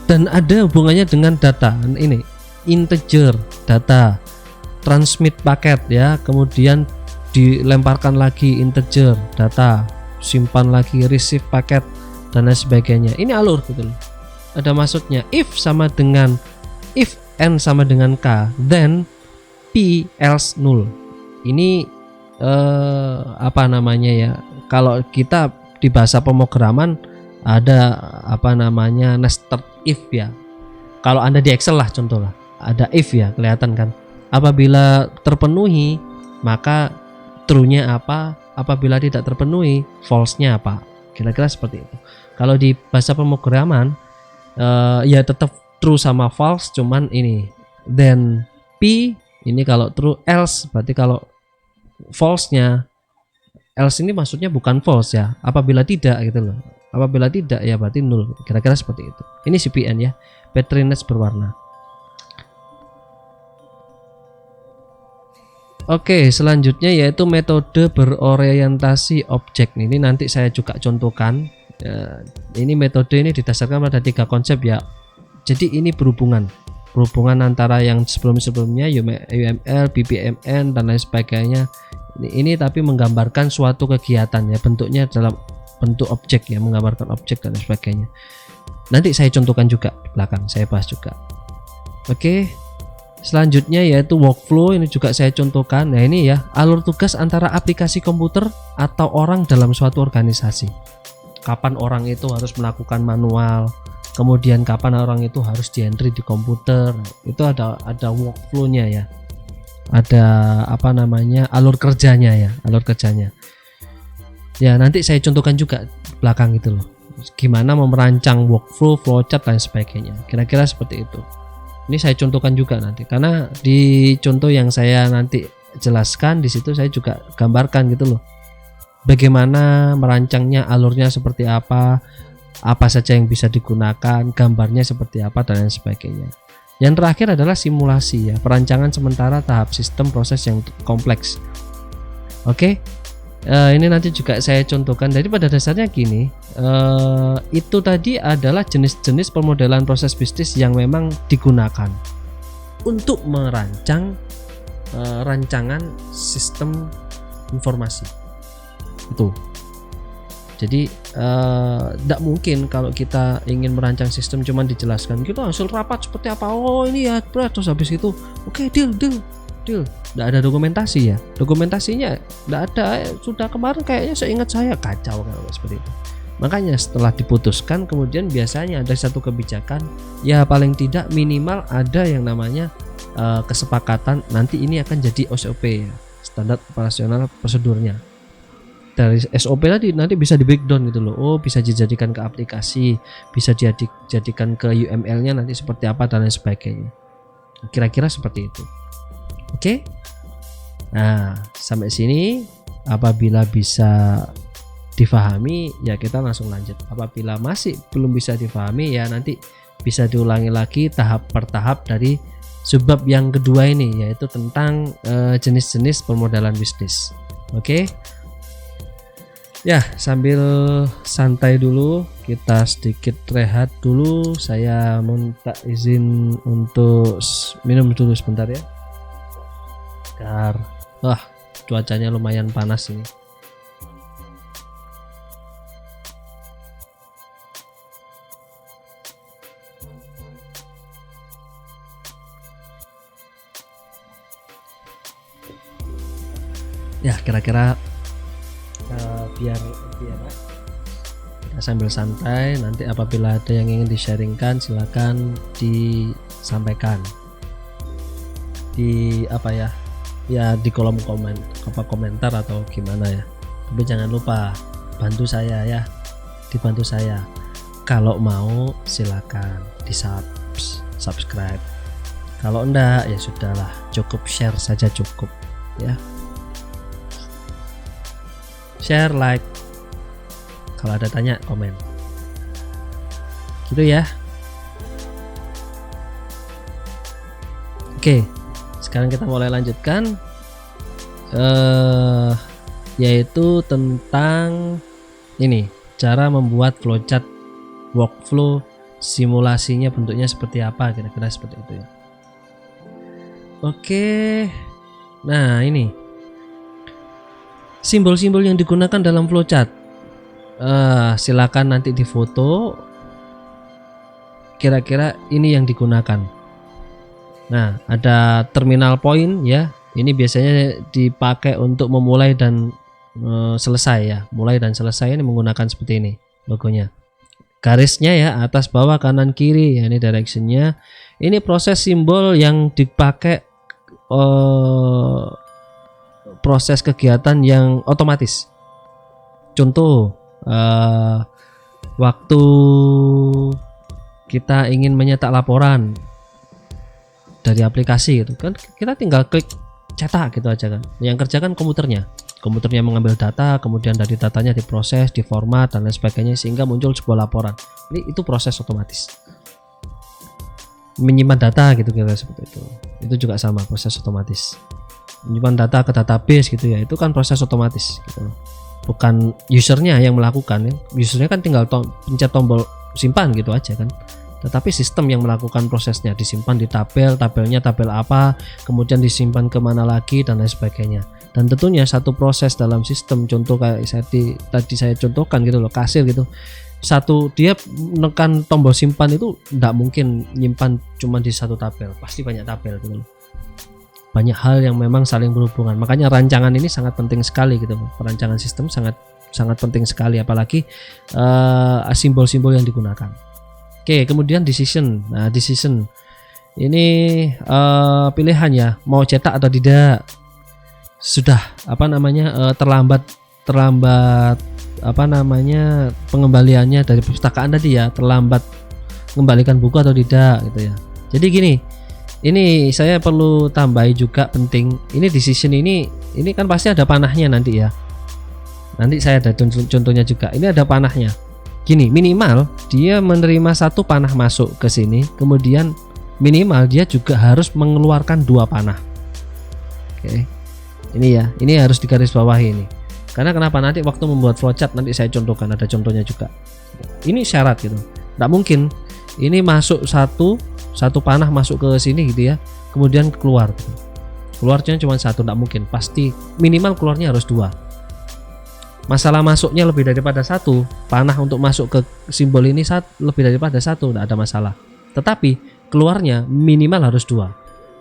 Dan ada hubungannya dengan data. Ini integer data, transmit paket ya, kemudian dilemparkan lagi integer data, simpan lagi receive paket dan lain sebagainya. Ini alur gitu loh. Ada maksudnya if n sama dengan k, then p else null. Ini apa namanya ya? Kalau kita di bahasa pemrograman ada apa namanya nested if ya. Kalau Anda di Excel lah contoh lah, ada if ya, kelihatan kan. Apabila terpenuhi maka true-nya apa, apabila tidak terpenuhi false-nya apa. Kira-kira seperti itu. Kalau di bahasa pemrograman ya tetap true sama false, cuman ini then p ini kalau true, else berarti kalau false-nya, else ini maksudnya bukan false ya, apabila tidak gitu loh. Apabila tidak ya berarti null. Kira-kira seperti itu. Ini CPN ya, Petri-Nets berwarna. Oke, selanjutnya yaitu metode berorientasi objek. Ini nanti saya juga contohkan. Ini metode ini didasarkan pada 3 konsep ya. Jadi ini berhubungan antara yang sebelumnya UML, BPMN dan lain sebagainya. Ini tapi menggambarkan suatu kegiatan ya, bentuknya dalam bentuk objek ya, menggambarkan objek dan lain sebagainya. Nanti saya contohkan juga di belakang, saya bahas juga. Oke. Selanjutnya yaitu workflow, ini juga saya contohkan. Nah, ini ya, alur tugas antara aplikasi komputer atau orang dalam suatu organisasi. Kapan orang itu harus melakukan manual, kemudian kapan orang itu harus di-entry di komputer. Itu ada workflow-nya ya. Ada apa namanya? Alur kerjanya ya, alur kerjanya. Ya, nanti saya contohkan juga belakang itu loh. Gimana merancang workflow, flowchart dan sebagainya. Kira-kira seperti itu. Ini saya contohkan juga nanti, karena di contoh yang saya nanti jelaskan di situ saya juga gambarkan gitu loh. Bagaimana merancangnya, alurnya seperti apa saja yang bisa digunakan, gambarnya seperti apa dan lain sebagainya. Yang terakhir adalah simulasi ya, perancangan sementara tahap sistem proses yang kompleks. Oke. Ini nanti juga saya contohkan. Jadi pada dasarnya gini, itu tadi adalah jenis-jenis pemodelan proses bisnis yang memang digunakan untuk merancang rancangan sistem informasi itu. Jadi tidak mungkin kalau kita ingin merancang sistem cuman dijelaskan kita hasil rapat seperti apa, oh ini ya terus habis itu oke, deal. Tidak ada dokumentasi ya, dokumentasinya tidak ada. Sudah kemarin kayaknya seingat saya kacau kalau seperti itu. Makanya setelah diputuskan kemudian biasanya ada satu kebijakan ya, paling tidak minimal ada yang namanya kesepakatan nanti ini akan jadi SOP ya, standar operasional prosedurnya. Dari SOP tadi nanti bisa di breakdown gitu loh. Oh, bisa dijadikan ke aplikasi, bisa dijadikan ke UML-nya nanti seperti apa dan lain sebagainya. Kira-kira seperti itu. Oke. Nah, sampai sini apabila bisa difahami ya kita langsung lanjut. Apabila masih belum bisa difahami ya nanti bisa diulangi lagi tahap per tahap dari subbab yang kedua ini, yaitu tentang jenis-jenis pemodelan bisnis. Oke. Ya, sambil santai dulu, kita sedikit rehat dulu. Saya minta izin untuk minum dulu sebentar ya. Wah, cuacanya lumayan panas ini. Ya kira-kira biar kita sambil santai, nanti apabila ada yang ingin di-sharingkan silakan disampaikan di di kolom komentar atau gimana ya. Tapi jangan lupa bantu saya ya, dibantu saya. Kalau mau silakan subscribe. Kalau enggak ya sudahlah, cukup share saja cukup ya. Share, like, kalau ada tanya komen gitu ya. Oke, sekarang kita mulai lanjutkan yaitu tentang ini, cara membuat flowchart workflow, simulasinya bentuknya seperti apa, kira-kira seperti itu ya. Oke, nah ini simbol-simbol yang digunakan dalam flowchart. Silakan nanti difoto, kira-kira ini yang digunakan. Nah, ada terminal point ya. Ini biasanya dipakai untuk memulai dan selesai ya. Mulai dan selesai ini menggunakan seperti ini logonya. Garisnya ya, atas bawah kanan kiri ya, ini directionnya. Ini proses simbol yang dipakai proses kegiatan yang otomatis. Contoh, waktu kita ingin menyetak laporan dari aplikasi gitu kan, kita tinggal klik cetak gitu aja kan. Yang kerja kan komputernya mengambil data, kemudian dari datanya diproses, diformat dan lain sebagainya sehingga muncul sebuah laporan. Itu proses otomatis. Menyimpan data gitu kira seperti itu juga sama, proses otomatis. Menyimpan data ke database gitu ya, itu kan proses otomatis gitu. Bukan usernya yang melakukan ya. Usernya kan tinggal pencet tombol simpan gitu aja kan. Tetapi sistem yang melakukan prosesnya, disimpan di tabelnya tabel apa, kemudian disimpan kemana lagi dan lain sebagainya. Dan tentunya satu proses dalam sistem, contoh kayak tadi saya contohkan gitu loh, kasir gitu. Dia menekan tombol simpan itu tidak mungkin nyimpan cuma di satu tabel, pasti banyak tabel gitu loh. Banyak hal yang memang saling berhubungan. Makanya rancangan ini sangat penting sekali gitu. Perancangan sistem sangat penting sekali, apalagi simbol-simbol yang digunakan. Oke, kemudian decision. Nah, decision ini pilihan ya, mau cetak atau tidak. Sudah terlambat pengembaliannya dari perpustakaan tadi ya, terlambat mengembalikan buku atau tidak gitu ya. Jadi gini, ini saya perlu tambahi juga penting. Ini decision ini kan pasti ada panahnya nanti ya. Nanti saya ada contohnya juga. Ini ada panahnya. Gini, minimal dia menerima satu panah masuk ke sini, kemudian minimal dia juga harus mengeluarkan 2 panah. Oke. Ini ya, ini harus digarisbawahi ini. Karena kenapa, nanti waktu membuat flowchart nanti saya contohkan, ada contohnya juga. Ini syarat gitu. Nggak mungkin ini masuk satu panah masuk ke sini gitu ya, kemudian keluar gitu. Keluarnya cuma 1, nggak mungkin. Pasti minimal keluarnya harus 2. Masalah masuknya lebih daripada 1 panah untuk masuk ke simbol ini lebih daripada 1, nggak ada masalah. Tetapi keluarnya minimal harus 2.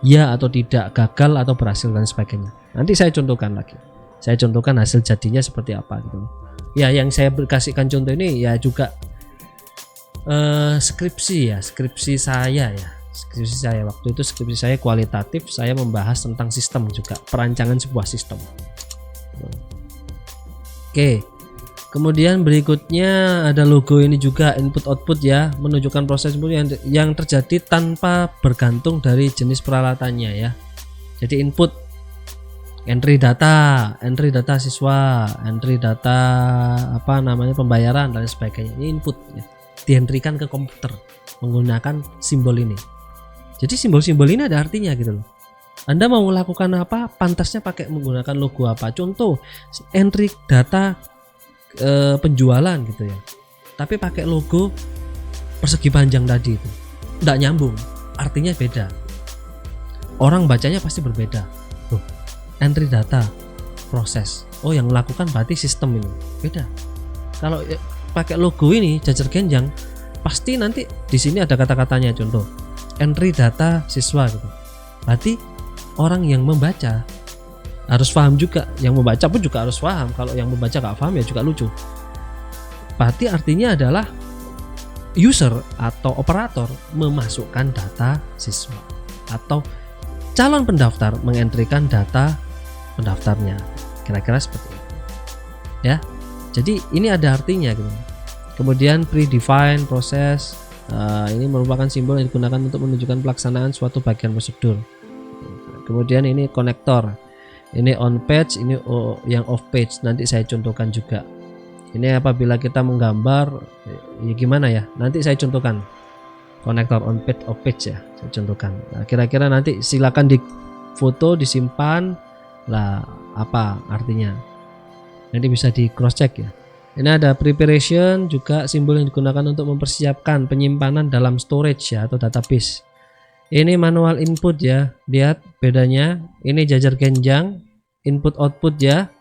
Ya atau tidak, gagal atau berhasil dan sebagainya. Nanti saya contohkan lagi. Saya contohkan hasil jadinya seperti apa gitu. Ya, yang saya kasihkan contoh ini ya juga skripsi saya waktu itu, skripsi saya kualitatif, saya membahas tentang sistem juga, perancangan sebuah sistem. Oke, kemudian berikutnya ada logo ini juga, input output ya, menunjukkan proses yang terjadi tanpa bergantung dari jenis peralatannya ya. Jadi input, entry data siswa, entry data pembayaran dan sebagainya. Ini input ya, dientrykan ke komputer menggunakan simbol ini. Jadi simbol-simbol ini ada artinya gitu loh. Anda mau melakukan apa, pantasnya pakai menggunakan logo apa. Contoh, entry data penjualan gitu ya, tapi pakai logo persegi panjang tadi itu nggak nyambung, artinya beda, orang bacanya pasti berbeda. Tuh, entry data proses, oh yang melakukan berarti sistem, ini beda. Kalau pakai logo ini jajar genjang, pasti nanti di sini ada kata-katanya, contoh entry data siswa gitu, berarti orang yang membaca harus paham juga, yang membaca pun juga harus paham. Kalau yang membaca nggak paham ya juga lucu. Berarti artinya adalah user atau operator memasukkan data siswa atau calon pendaftar mengentrikan data pendaftarnya, kira-kira seperti itu ya. Jadi ini ada artinya gitu. Kemudian predefined proses, ini merupakan simbol yang digunakan untuk menunjukkan pelaksanaan suatu bagian prosedur. Kemudian ini konektor, ini on page, ini yang off page, nanti saya contohkan juga. Ini apabila kita menggambar ya gimana ya, nanti saya contohkan. Konektor on page, off page ya, saya contohkan. Nah, kira-kira nanti silakan di foto, disimpan lah apa artinya, nanti bisa di cross check ya. Ini ada preparation juga, simbol yang digunakan untuk mempersiapkan penyimpanan dalam storage ya atau database. Ini manual input ya, lihat bedanya. Ini jajar genjang input output ya,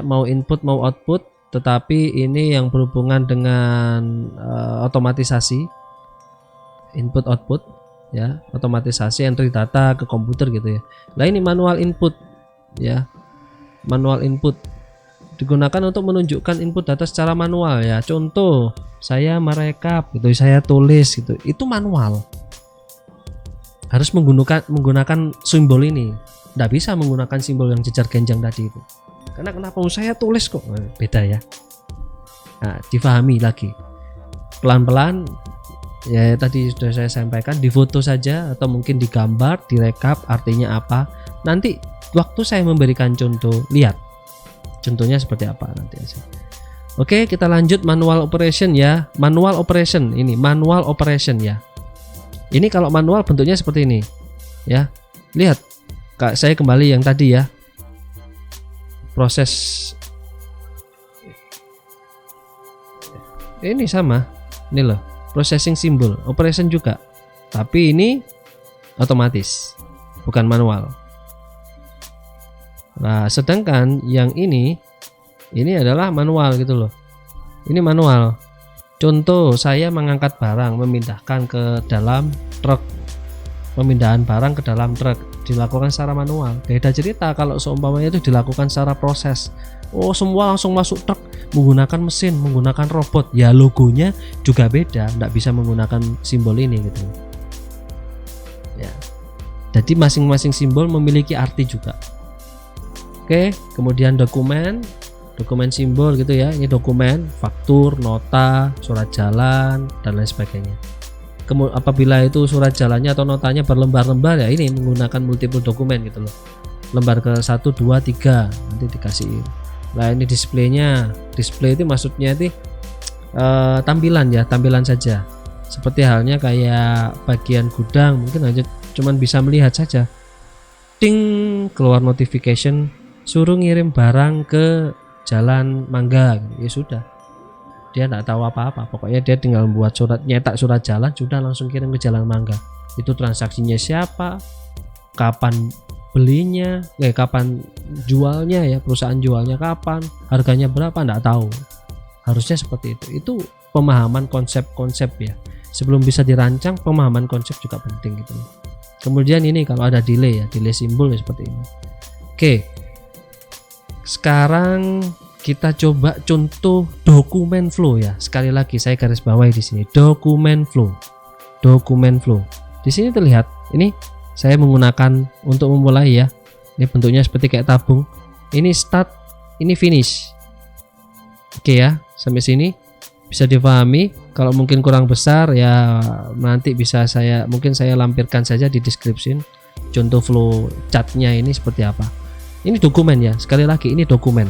mau input mau output. Tetapi ini yang berhubungan dengan otomatisasi input output ya, otomatisasi entry data ke komputer gitu ya. Nah ini manual input ya, manual input digunakan untuk menunjukkan input data secara manual ya. Contoh saya merekap gitu, saya tulis gitu, itu manual, harus menggunakan simbol ini. Nggak bisa menggunakan simbol yang jejar genjang tadi itu. Karena kenapa saya tulis kok beda ya. Nah, difahami lagi pelan-pelan ya, tadi sudah saya sampaikan, di foto saja atau mungkin digambar, direkap artinya apa. Nanti waktu saya memberikan contoh, lihat contohnya seperti apa nanti aja. Oke, kita lanjut manual operation ya. Manual operation, ini manual operation ya. Ini kalau manual bentuknya seperti ini ya. Lihat, saya kembali yang tadi ya, proses ini sama, ini loh, processing symbol, operation juga, tapi ini otomatis, bukan manual. Nah, sedangkan yang ini adalah manual gitu loh. Ini manual. Contoh, saya mengangkat barang, memindahkan ke dalam truk, pemindahan barang ke dalam truk dilakukan secara manual. Beda cerita kalau seumpamanya itu dilakukan secara proses. Oh, semua langsung masuk truk menggunakan mesin, menggunakan robot. Ya logonya juga beda, tidak bisa menggunakan simbol ini gitu. Ya. Jadi masing-masing simbol memiliki arti juga. Oke, kemudian dokumen simbol gitu ya. Ini dokumen, faktur, nota, surat jalan dan lain sebagainya. Apabila itu surat jalannya atau notanya berlembar-lembar ya, ini menggunakan multiple dokumen gitu loh. Lembar ke 1, 2, 3 nanti dikasih. Nah ini displaynya, display itu maksudnya itu tampilan ya, tampilan saja. Seperti halnya kayak bagian gudang, mungkin aja cuman bisa melihat saja. Ting, keluar notification, suruh ngirim barang ke Jalan Mangga, ya sudah. Dia tidak tahu apa-apa, pokoknya dia tinggal buat surat, nyetak surat jalan, sudah langsung kirim ke Jalan Mangga. Itu transaksinya siapa, kapan belinya, kapan jualnya ya, perusahaan jualnya kapan, harganya berapa, tidak tahu. Harusnya seperti itu. Itu pemahaman konsep-konsep ya. Sebelum bisa dirancang, pemahaman konsep juga penting gitu. Kemudian ini kalau ada delay ya, delay simbol ya seperti ini. Oke, sekarang kita coba contoh dokumen flow ya. Sekali lagi saya garis bawahi di sini, dokumen flow. Dokumen flow. Di sini terlihat ini saya menggunakan untuk memulai ya. Ini bentuknya seperti kayak tabung. Ini start, ini finish. Oke ya, sampai sini bisa dipahami. Kalau mungkin kurang besar ya nanti bisa mungkin saya lampirkan saja di description contoh flow chartnya ini seperti apa. Ini dokumen ya. Sekali lagi ini dokumen.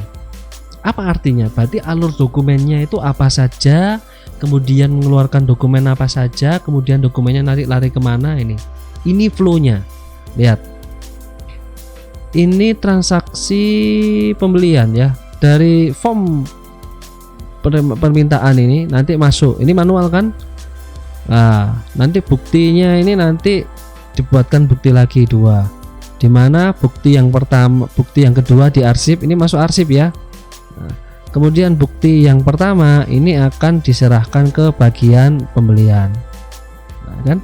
Apa artinya? Berarti alur dokumennya itu apa saja, kemudian mengeluarkan dokumen apa saja, kemudian dokumennya lari kemana ini. Ini flow-nya. Lihat. Ini transaksi pembelian ya. Dari form permintaan ini nanti masuk. Ini manual kan? Nah, nanti buktinya ini nanti dibuatkan bukti lagi 2. Dimana bukti yang pertama, bukti yang kedua diarsip, ini masuk arsip ya. Nah, kemudian bukti yang pertama ini akan diserahkan ke bagian pembelian. Nah, kan?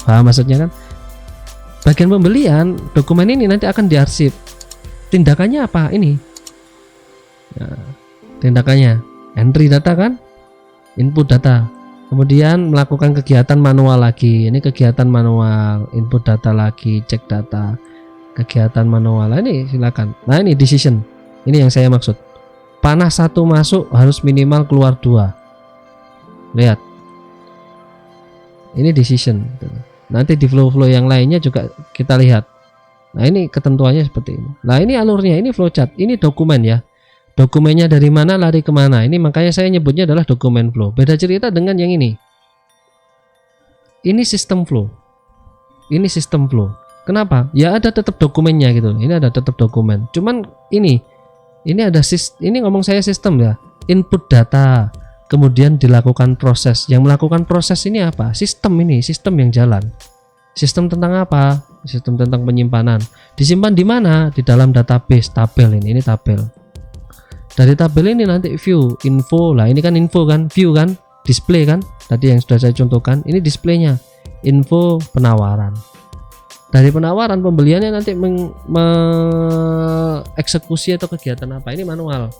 Paham maksudnya kan? Bagian pembelian dokumen ini nanti akan diarsip. tindakannya apa ini? Nah, tindakannya entry data kan, input data, kemudian melakukan kegiatan manual lagi. Ini kegiatan manual, input data lagi, cek data, kegiatan manual. Nah, ini silakan. Nah, ini decision. Ini yang saya maksud. Panah 1 masuk harus minimal keluar 2. Lihat. Ini decision. Nanti di flow-flow yang lainnya juga kita lihat. Nah, ini ketentuannya seperti ini. Nah, ini alurnya, ini flowchart, ini dokumen ya. Dokumennya dari mana lari kemana. Ini makanya saya nyebutnya adalah dokumen flow. Beda cerita dengan yang ini. Ini sistem flow. Ini sistem flow. Kenapa? Ya ada tetap dokumennya gitu. Ini ada tetap dokumen. Cuman ini ada ini ngomong saya sistem ya. Input data, kemudian dilakukan proses. Yang melakukan proses ini apa? Sistem ini, sistem yang jalan. Sistem tentang apa? Sistem tentang penyimpanan. Disimpan di mana? Di dalam database, tabel ini tabel. Dari tabel ini nanti view, info. Lah ini kan info kan, view kan, display kan. Tadi yang sudah saya contohkan, ini displaynya. Info penawaran. Dari penawaran pembeliannya nanti eksekusi atau kegiatan apa? Ini manual.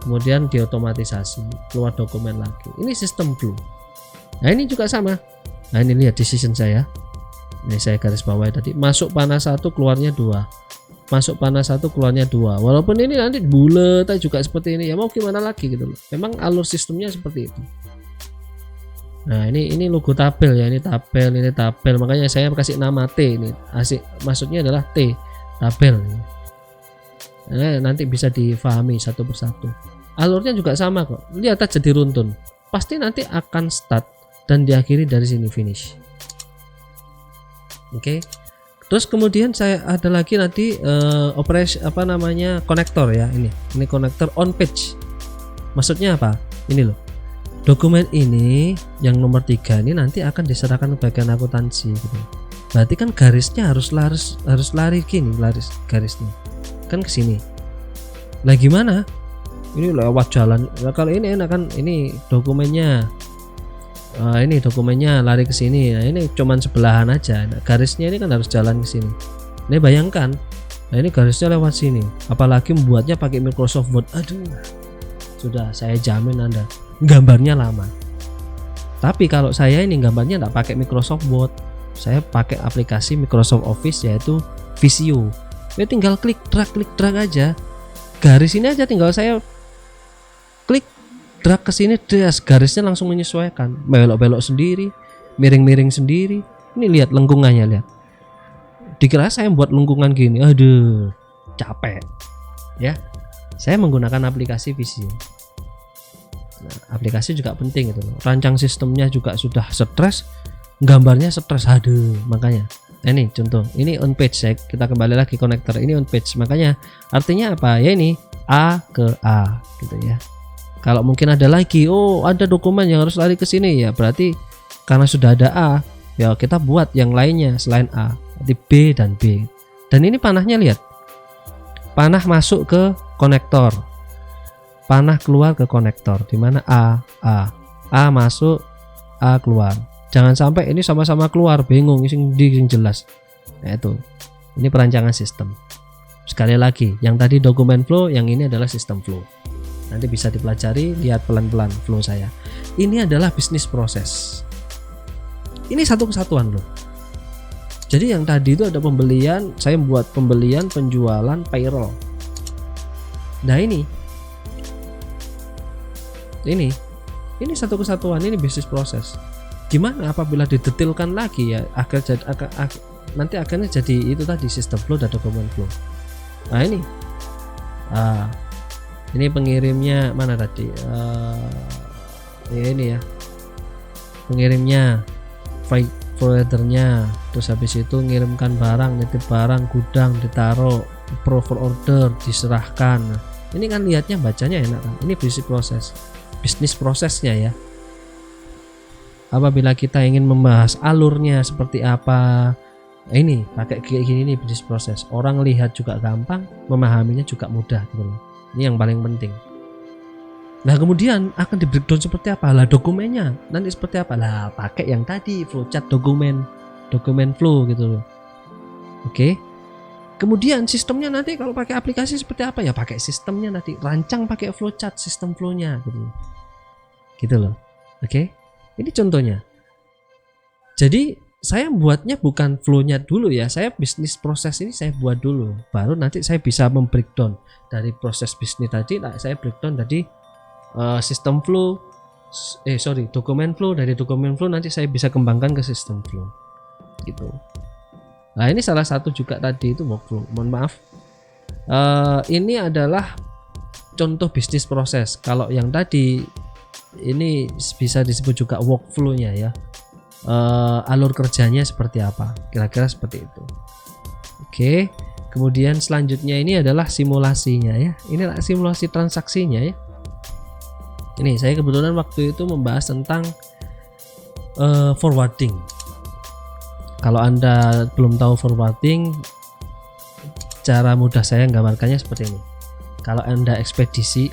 Kemudian diotomatisasi, keluar dokumen lagi. Ini sistem flow. Nah, ini juga sama. Nah, ini lihat decision saya. Ini saya garis bawahi tadi. Masuk panah 1 keluarnya 2. Masuk panah 1 keluarnya 2. Walaupun ini nanti bulat juga seperti ini. Ya mau gimana lagi gitu loh. Memang alur sistemnya seperti itu. Nah, ini logo tabel ya. Ini tabel, ini tabel. Makanya saya kasih nama T ini. Asik maksudnya adalah T, tabel. Nah, nanti bisa difahami satu persatu. Alurnya juga sama kok. Lihat aja di runtun. Pasti nanti akan start dan diakhiri dari sini finish. Oke. Terus kemudian saya ada lagi nanti operasi konektor ya. Ini konektor on page. Maksudnya apa? Ini loh. Dokumen ini yang nomor 3 ini nanti akan diserahkan ke bagian akuntansi gitu. Berarti kan garisnya harus lari gini, garisnya. Kan ke sini. Lah gimana? Ini lewat jalan. Nah, kalau ini enak kan, ini dokumennya. Ini dokumennya lari ke sini. Nah, ini cuman sebelahan aja. Nah, garisnya ini kan harus jalan ke sini. Ini bayangkan. Nah, ini garisnya lewat sini. Apalagi membuatnya pakai Microsoft Word. Aduh. Sudah saya jamin Anda gambarnya lama. Tapi kalau saya ini gambarnya enggak pakai Microsoft Word. Saya pakai aplikasi Microsoft Office yaitu Visio. Ya tinggal klik drag aja. Garis ini aja tinggal saya klik drag ke sini, garisnya langsung menyesuaikan. Belok-belok sendiri, miring-miring sendiri. Ini lihat lengkungannya, lihat. Dikira saya buat lengkungan gini. Aduh, capek. Ya. Saya menggunakan aplikasi Visio. Nah, aplikasi juga penting itu loh. Rancang sistemnya juga sudah stres, gambarnya stres. Aduh, makanya. Nah, ini contoh, ini on page. Kita kembali lagi konektor ini on page. Makanya artinya apa? Ya ini A ke A gitu ya. Kalau mungkin ada lagi, oh ada dokumen yang harus lari ke sini ya, berarti karena sudah ada A, ya kita buat yang lainnya selain A, di B dan B. Dan ini panahnya lihat. Panah masuk ke konektor. Panah keluar ke konektor, di mana A masuk, A keluar. Jangan sampai ini sama-sama keluar, bingung sing jelas. Nah, itu. Ini perancangan sistem. Sekali lagi, yang tadi dokumen flow, yang ini adalah sistem flow. Nanti bisa dipelajari, lihat pelan-pelan flow saya. Ini adalah bisnis proses. Ini satu kesatuan loh. Jadi yang tadi itu ada pembelian, saya buat pembelian, penjualan, payroll. Nah ini satu kesatuan, ini bisnis proses. Gimana apabila didetailkan lagi ya, nanti akhirnya jadi itu tadi sistem flow dan dokumen flow. Nah ini pengirimnya mana tadi? Ini ya, pengirimnya, forwardernya, terus habis itu ngirimkan barang, nitip barang, gudang, ditaruh, approve order, diserahkan. Ini kan lihatnya bacanya enak kan? Ini bisnis prosesnya ya. Apabila kita ingin membahas alurnya seperti apa, ini pakai kayak gini nih bisnis proses. Orang lihat juga gampang, memahaminya juga mudah gitu loh. Ini yang paling penting. Nah kemudian akan di breakdown seperti apa lah dokumennya, nanti seperti apa lah, pakai yang tadi flowchart dokumen flow gitu loh. Oke. Kemudian sistemnya nanti kalau pakai aplikasi seperti apa ya, pakai sistemnya nanti, rancang pakai flowchart sistem flownya gitu loh. Oke, ini contohnya. Jadi saya buatnya bukan flownya dulu ya, saya bisnis proses ini saya buat dulu, baru nanti saya bisa membreakdown dari proses bisnis tadi. Saya breakdown tadi sistem flow, dokumen flow, dari dokumen flow nanti saya bisa kembangkan ke sistem flow gitu. Nah ini salah satu juga tadi itu workflow. Mohon maaf, ini adalah contoh bisnis proses. Kalau yang tadi ini bisa disebut juga workflow-nya ya. Alur kerjanya seperti apa, kira-kira seperti itu. Oke, kemudian selanjutnya ini adalah simulasinya ya. Inilah simulasi transaksinya ya. Ini saya kebetulan waktu itu membahas tentang forwarding. Kalau Anda belum tahu forwarding, cara mudah saya gambarkannya seperti ini. Kalau Anda ekspedisi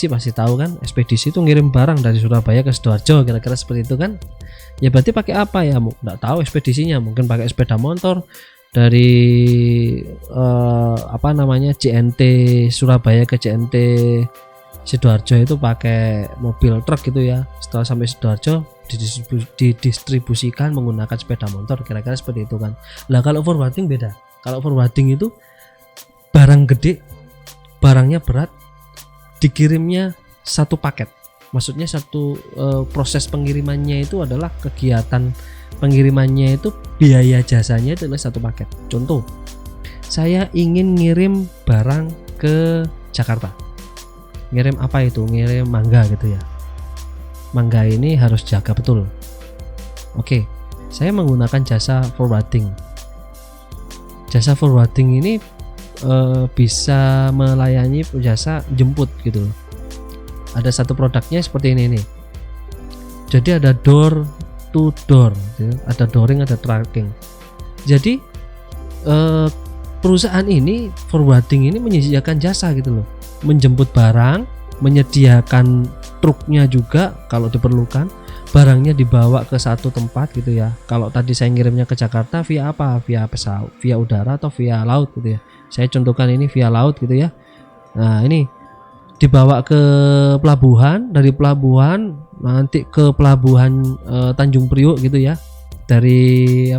pasti tahu kan, ekspedisi itu ngirim barang dari Surabaya ke Sidoarjo, kira-kira seperti itu kan. Ya berarti pakai apa ya? Nggak tahu ekspedisinya, mungkin pakai sepeda motor dari JNT Surabaya ke JNT Sidoarjo itu pakai mobil truk gitu ya. Setelah sampai Sidoarjo didistribusikan menggunakan sepeda motor, kira-kira seperti itu kan. Lah kalau forwarding beda. Kalau forwarding itu barang gede, barangnya berat, dikirimnya satu paket. Maksudnya satu proses pengirimannya itu adalah kegiatan pengirimannya itu biaya jasanya itu adalah satu paket. Contoh, saya ingin ngirim barang ke Jakarta. Ngirim apa itu? Ngirim mangga gitu ya. Mangga ini harus jaga betul. Oke, saya menggunakan jasa forwarding. Jasa forwarding ini bisa melayani jasa jemput gitu. Ada satu produknya seperti ini nih. Jadi ada door to door, gitu. Ada dooring, ada tracking. Jadi perusahaan ini forwarding ini menyediakan jasa gitu loh, menjemput barang, menyediakan truknya juga kalau diperlukan, barangnya dibawa ke satu tempat gitu ya. Kalau tadi saya ngirimnya ke Jakarta via apa? Via pesawat, via udara atau via laut gitu ya. Saya contohkan ini via laut gitu ya. Nah ini dibawa ke pelabuhan, dari pelabuhan nanti ke pelabuhan Tanjung Priok gitu ya. Dari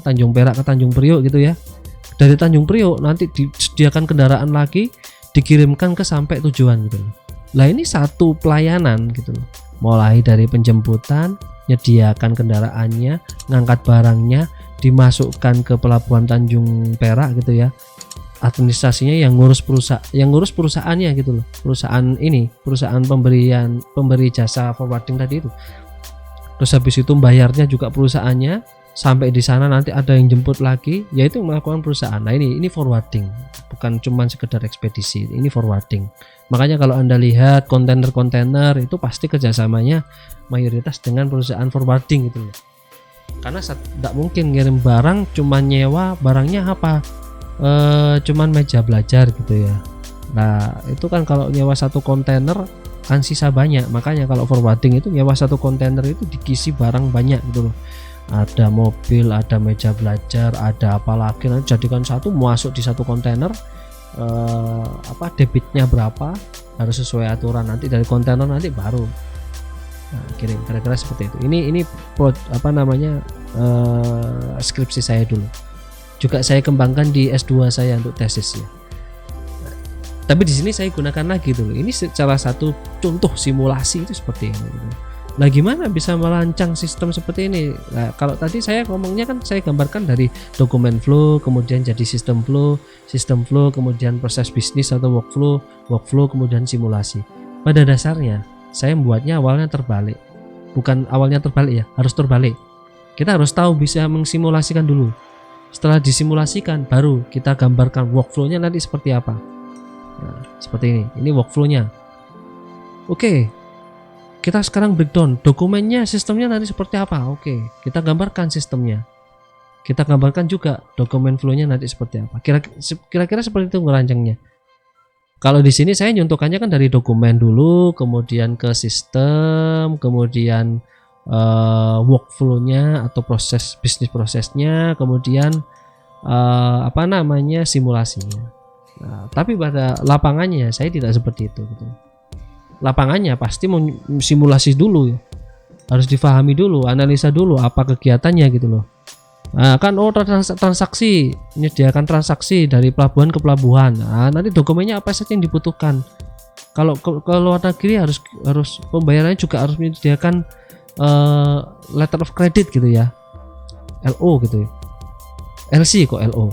Tanjung Perak ke Tanjung Priok gitu ya. Dari Tanjung Priok nanti disediakan kendaraan lagi, dikirimkan ke sampai tujuan gitu. Lah ini satu pelayanan gitu loh. Mulai dari penjemputan, menyediakan kendaraannya, ngangkat barangnya, dimasukkan ke pelabuhan Tanjung Perak gitu ya. Administrasinya yang ngurus perusahaannya gitu loh. Perusahaan pemberi jasa forwarding tadi itu. Terus habis itu bayarnya juga perusahaannya. Sampai di sana nanti ada yang jemput lagi, yaitu melakukan perusahaan. Nah ini forwarding, bukan cuma sekedar ekspedisi, ini forwarding. Makanya kalau Anda lihat kontainer-kontainer itu pasti kerjasamanya mayoritas dengan perusahaan forwarding gitu loh. Karena tidak mungkin ngirim barang cuma nyewa barangnya apa, cuman meja belajar gitu ya. Nah itu kan kalau nyewa satu kontainer kan sisa banyak. Makanya kalau forwarding itu nyewa satu kontainer itu dikisi barang banyak gitu loh. Ada mobil, ada meja belajar, ada apa lagi, nanti jadikan satu, masuk di satu kontainer. Debitnya berapa harus sesuai aturan, nanti dari kontainer nanti baru kirim, kira-kira seperti itu. Ini skripsi saya dulu, juga saya kembangkan di S2 saya untuk tesis ya. Tapi di sini saya gunakan lagi dulu. Ini salah satu contoh simulasi itu seperti ini. Nah gimana bisa merancang sistem seperti ini? Nah, kalau tadi saya ngomongnya kan saya gambarkan dari dokumen flow, kemudian jadi sistem flow, kemudian proses bisnis atau workflow, kemudian simulasi. Pada dasarnya saya membuatnya awalnya terbalik. Bukan awalnya terbalik ya, harus terbalik. Kita harus tahu bisa mengsimulasikan dulu. Setelah disimulasikan baru kita gambarkan workflow-nya nanti seperti apa. Nah, seperti ini workflow-nya. Oke. Kita sekarang breakdown dokumennya, sistemnya nanti seperti apa. Oke, kita gambarkan sistemnya. Kita gambarkan juga dokumen flow-nya nanti seperti apa. Kira-kira seperti itu ngerancangnya. Kalau di sini saya nyontokannya kan dari dokumen dulu, kemudian ke sistem, kemudian workflow-nya atau proses bisnis prosesnya, kemudian apa namanya simulasinya. Nah, tapi pada lapangannya saya tidak seperti itu gitu. Lapangannya pasti simulasi dulu ya. Harus difahami dulu, analisa dulu apa kegiatannya gitu loh. Nah, kan transaksi, menyediakan transaksi dari pelabuhan ke pelabuhan. Nah, nanti dokumennya apa saja yang dibutuhkan. Kalau ke luar negeri harus pembayarannya juga harus menyediakan letter of credit gitu ya. LO gitu ya. LC kok LO.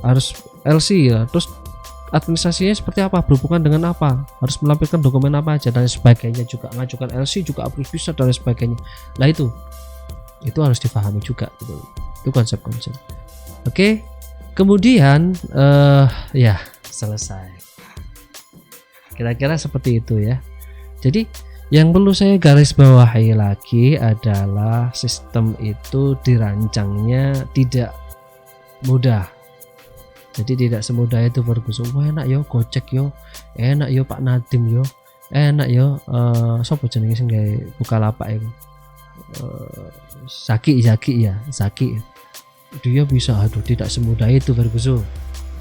Harus LC ya. Terus administrasinya seperti apa, berhubungan dengan apa, harus melampirkan dokumen apa aja dan sebagainya, juga ngajukan LC juga harus bisa dan sebagainya. Nah itu harus difahami juga gitu. Itu konsep-konsep. Oke, kemudian ya selesai. Kira-kira seperti itu ya. Jadi yang perlu saya garis bawahi lagi adalah sistem itu dirancangnya tidak mudah. Jadi tidak semudah itu Ferguson. Wah enak yo Gojek yo, enak yo Pak Nadim yo, enak yo sapa jenenge sing gawe Bukalapak iku. Zaki. Dia bisa, aduh tidak semudah itu Ferguson.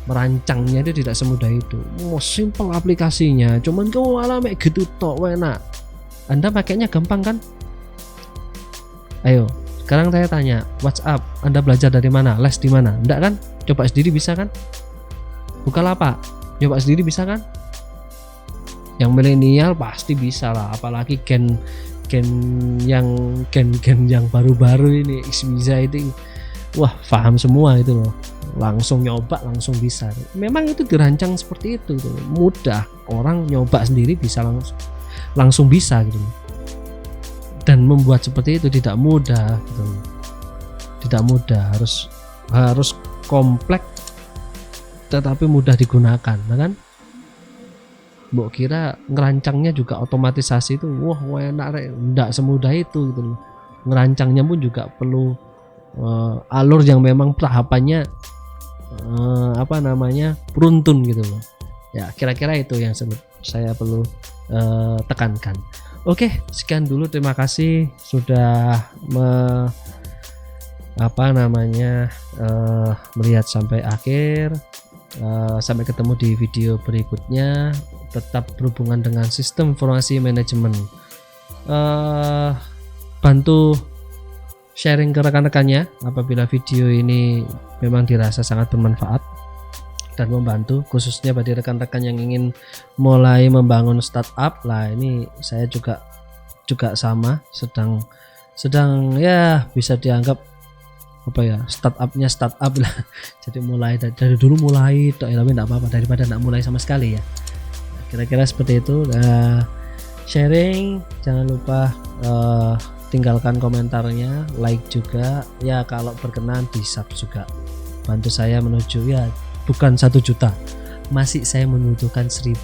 Merancangnya itu tidak semudah itu. Simple aplikasinya, cuman kamu malah mek gitu tok enak. Anda pakainya gampang kan? Ayo, sekarang saya tanya, WhatsApp Anda belajar dari mana? Les di mana? Enggak kan? Coba sendiri bisa kan? Bukalapak, coba sendiri bisa kan? Yang milenial pasti bisa lah, apalagi gen yang baru-baru ini bisa itu, wah paham semua itu loh, langsung nyoba langsung bisa. Memang itu dirancang seperti itu gitu. Mudah, orang nyoba sendiri bisa langsung bisa gitu. Dan membuat seperti itu tidak mudah gitu. Tidak mudah, harus kompleks tetapi mudah digunakan, kan? Mbok kira ngerancangnya juga otomatisasi itu wah enak rek, enggak semudah itu gitu loh. Ngerancangnya pun juga perlu alur yang memang tahapannya beruntun gitu loh. Ya, kira-kira itu yang saya perlu tekankan. Oke, sekian dulu, terima kasih sudah melihat sampai akhir. Sampai ketemu di video berikutnya. Tetap berhubungan dengan sistem informasi manajemen. Bantu sharing ke rekan-rekannya apabila video ini memang dirasa sangat bermanfaat dan membantu, khususnya bagi rekan-rekan yang ingin mulai membangun startup. Lah ini saya juga sama sedang ya bisa dianggap startup lah. Jadi mulai dari dulu tapi enggak apa-apa daripada enggak mulai sama sekali ya. Kira-kira seperti itu. Sharing, jangan lupa tinggalkan komentarnya, like juga ya, kalau berkenan di sub juga, bantu saya menuju ya bukan 1 juta, masih saya membutuhkan 1000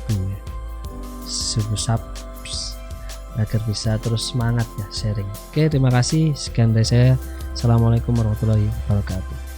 sub agar bisa terus semangat ya sharing. Oke, terima kasih, sekian dari saya. Assalamualaikum warahmatullahi wabarakatuh.